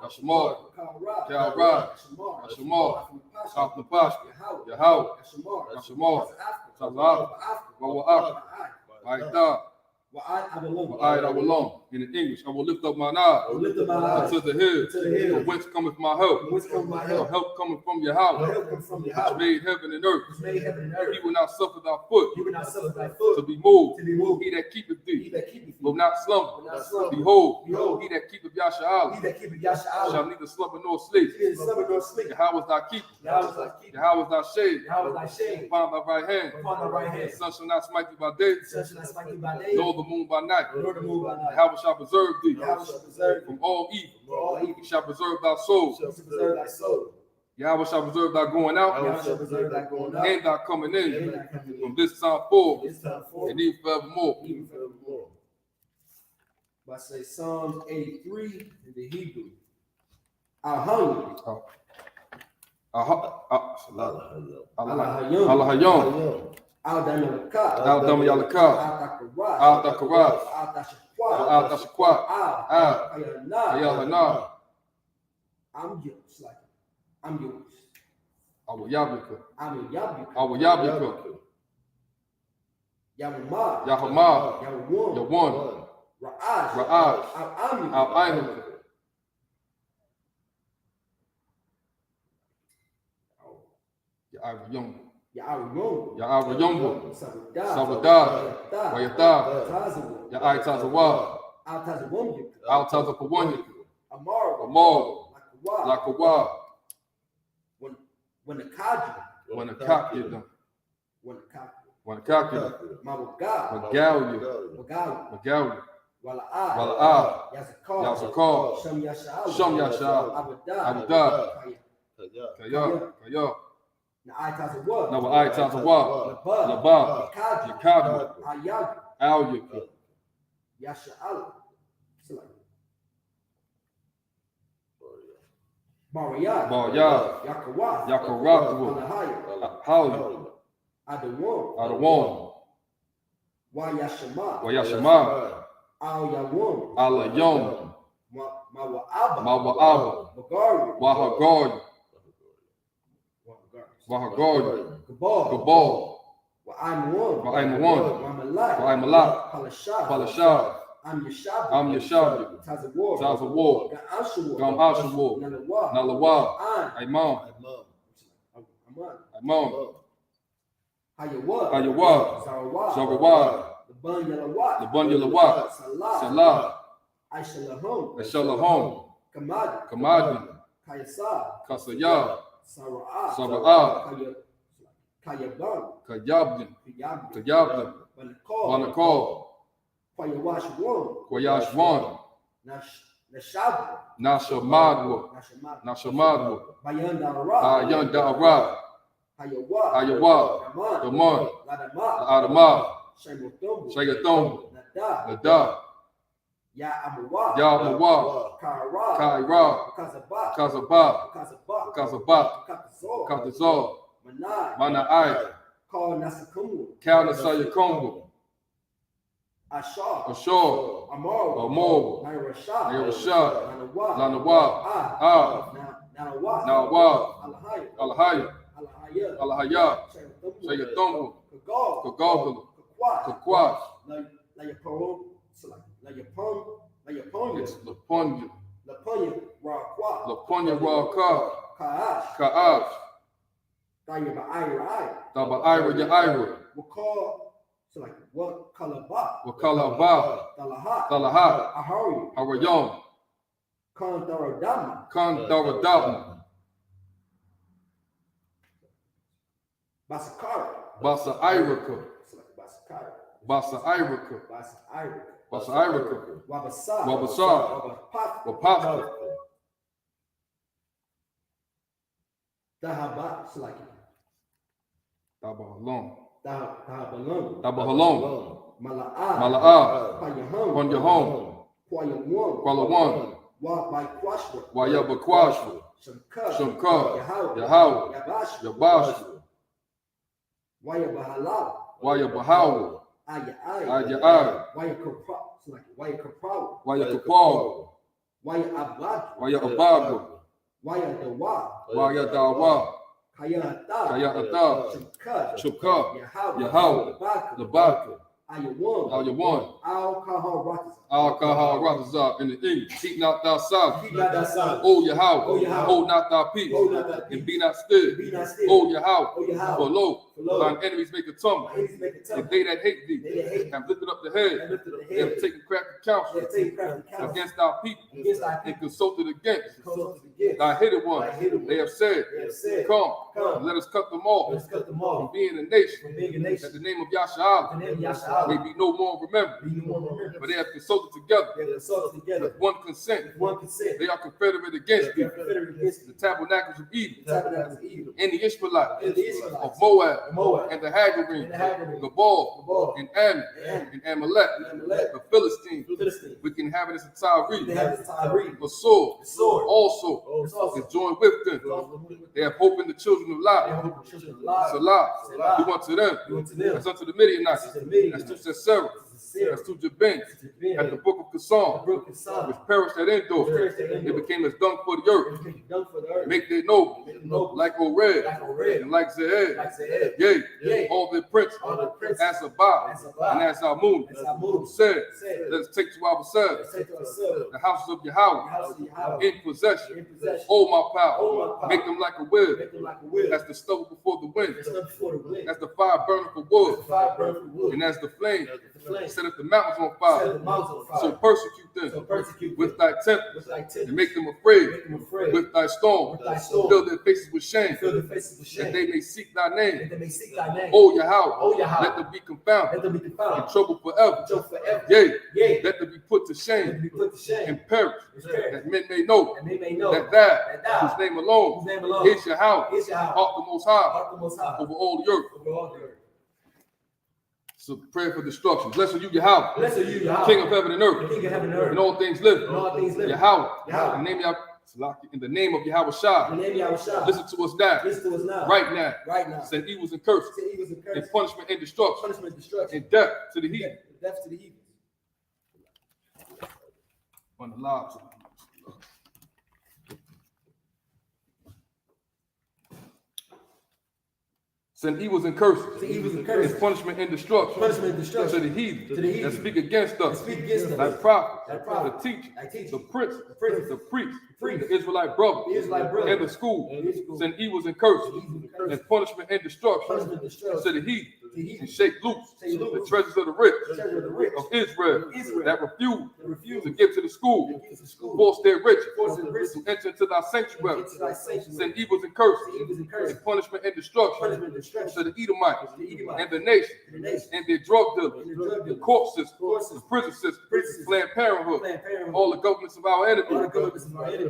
Yashamar, Kalra, Yashamar, Kapapash, Yahweh, Yashamar, Tazal, Wawa'ak, Aita, Wa'ayat Awalon. In the English, I will lift up mine eye unto the hill, from whence cometh my help. The help coming from Yahweh, which made heaven and earth. He will not suffer thy foot to be moved. He that keepeth thee will not slumber. Behold, he that keepeth Yasha'al shall neither slumber nor sleep. Yahweh is thy keeper. Yahweh is thy shade upon thy right hand. The sun shall not smite thee by day, nor the moon by night. Yahweh shall preserve thee from all evil. He shall preserve thy soul. Yahweh shall preserve thy going out and thy coming in from this time forward and even forevermore. I say Psalms 83 in the Hebrew. Al-Hayim. Al-Hayom. Al-Dam Yalaka. Al-Dakarat. Al-Tashakwat. Al-Ayalana. I'm yours. Like I'm yours. Awayabika. I'm Yabuka. Awayabika. Yahumah. Yahumah. Yahweh. Yawan. Ra'aj. Al-Ayim. Ya'arayom. Ya'arayom. Sabbath. Wayata. Ya'aytazawa. Al-Tazakawanya. Amar. Lakawa. When the Kaji. When the cock get done. When the cock. When the cock get done. Magalia. Wala'a. Yazakar. Sham Yashal. Abada. Kaya. Now Aytazawa. Laba. Yakabi. Al-Yaka. Yasha'al. Bariyah. Yakarat. Hali. Adawon. Wayashama. Al-Yom. Mawa'aba. Wahagari. Gabal. Wa'aymawan. Wa'aymalak. Palashah. I'm Yeshabi. Tazawar. Gam Ashawar. Nalawa. Imam. Hayawa. Zawawad. Laban Yalawat. Salah. Aishalahom. Kamadi. Kasaya. Sara'ah. Kayabdin. Banakal. Kwayashwan. Nashamadwa. Bayandara. Hayawa. Daman. Adama. Shagathon. Nada. Ya'amawa. Kaira. Kazabah. Katazal. Mana'ai. Kal Nasayakongo. Ashar. Amor. Nairashad. Lanawa. Nawa. Alahaya. Shagathon. Kagogala. Kakwash. Laponya Raka. Ka'ash. Daba Ira Ya'ira. Wakalaba. Talahat. Harayom. Kandaradama. Basa Iraka. Basa Irika. Basa Irika. Basa Irika. Wabasa. Wabasa. Wapasta. Dahaba Slaki. Tabahalon. Dahabalon. Tabahalon. Mala'a. Mala'a. Payahon. Panyahon. Qualawan. Qualawan. Wabaquashwa. Wayabaquashwa. Shamka. Shamka. Yahweh. Yabashwa. Wayabahala. Wayabahawa. Aya. Wayakaprawa. Wayakapawa. Wayabad. Wayabagwa. Wayadawa. Wayadawa. Kayata. Shukka. Yahweh. Labaka. Ayawan. Al-Kahal Ratazah in the English. Keep not thy silence. O Yahweh. Hold not thy peace. And be not still. O Yahweh. For lo, thine enemies make a tumble. And they that hate thee have lifted up the head. They have taken crafty counsel against our people and consulted against thy hidden ones. They have said, Come, and let us cut them off from being a nation. That the name of Yahshua may be no more remembered. For they have consulted together with one consent. They are confederate against thee. The tabernacles of Eden and the Ishmaelites of Moab and the Hagarim, Gabal and Ammon and Amalek, the Philistines, which inhabitants of Tyre. For sword also is joined with them. They have hope in the children of Lot. Salah, do unto them as unto the Midianites, as to Sisera, as to Jabin, at the brook of Kasam, which perished at Endor. They became as dung for the earth. Make their noble, like Oreb, and like Zeed. Yea, all their princes, as Sabbath, and as Amun, who said, let us take to ourselves the houses of Yahweh in possession. Oh, my power, make them like a web, as the stubble before the wind, as the fire burning for wood, and as the flame set up the mountains on fire. So persecute them with thy temper, and make them afraid with thy storm. Fill their faces with shame, that they may seek thy name. O Yahweh, let them be confounded and troubled forever. Yea, let them be put to shame and perish, that men may know that thou, whose name alone is Yahweh, art the Most High over all the earth. So prayer for destruction. Blessed are you, Yahweh, King of heaven and earth, and all things living. Yahweh, in the name of Yahweh Shah, listen to us now, right now. Send evils and curses, and punishment and destruction, and death to the heathen. On the lives of send evils and curses, and punishment and destruction, to the heathen that speak against us, thy prophets, the teachers, the princes, the priests, the Israelite brothers, and the school. Send evils and curses, and punishment and destruction, to the heathen, and shake loose the treasures of the rich of Israel that refuse to give to the school, force their riches to enter into thy sanctuary. Send evils and curses, and punishment and destruction to the Edomites and the nation and their drug dealers, the court system, the prison system, Planned Parenthood, all the governments of our enemies,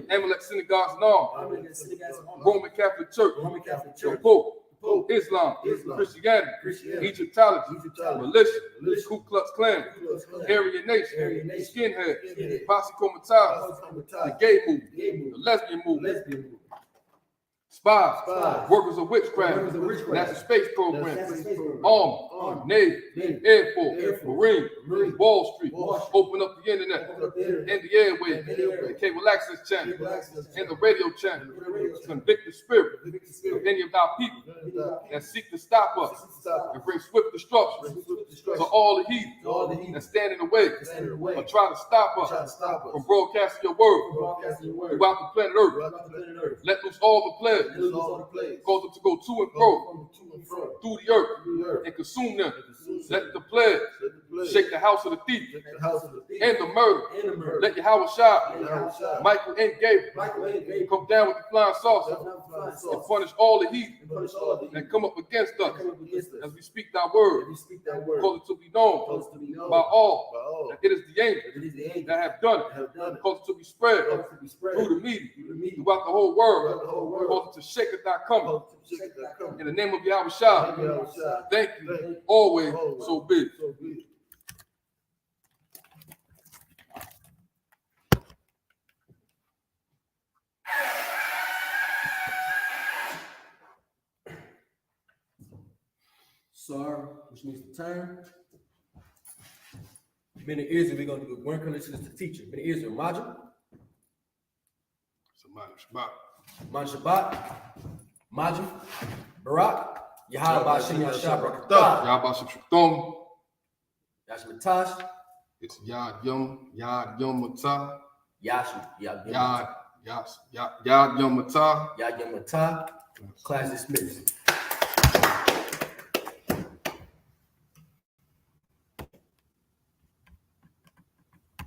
Amalek synagogues and all, Roman Catholic Church, the Pope, Islam, Christianity, Egyptology, militia, Ku Klux Klan, Aryan Nation, skinhead, Posse Comitatus, the gay movement, the lesbian movement, spies, workers of witchcraft, National Space Program, Army, Navy, Air Force, Marine, Wall Street, open up the internet, and the airwaves, the cable access channel, and the radio channel, convict the spirit of any of our people that seek to stop us and bring swift destruction to all the heathen that stand in the way or try to stop us from broadcasting your word throughout the planet Earth. Let loose all the plagues, cause them to go to and fro through the earth and consume them. Let the plague Shake the house of the thief Shake the house of the thief. and the murder. And the murder. Let Yahweh Shah, Let Yahweh Shah. Michael and Gabriel, Michael and Gabriel. come down with the flying saucer Come down with the flying and saucer. punish all the heathen And punish all the that come up against us come up against us. as we speak thy word. As we speak that word. Cause it to be known Cause it to be known by all By all that it is the angels that it is the angels that have done that it. have done it. Cause it to be spread Cause it to be spread through the media, through the media, throughout the whole world. throughout the whole world. Cause it to shake at thy coming. Cause it to shake that come. In the name of Yahweh Shah, thank you, always, so be it. So be it. Sar, which means to turn. Beni Israel, we're going to do one connection to the teacher. Beni Israel, Majid, Man Shabbat, Majid, Barak, Yahweh Bashim Yashab Rakatah, Yahweh Shabbat, Yashmatash, it's Yad Yom Matah, Yashu, Yad Yom Matah. Yad Yamata. Class dismissed.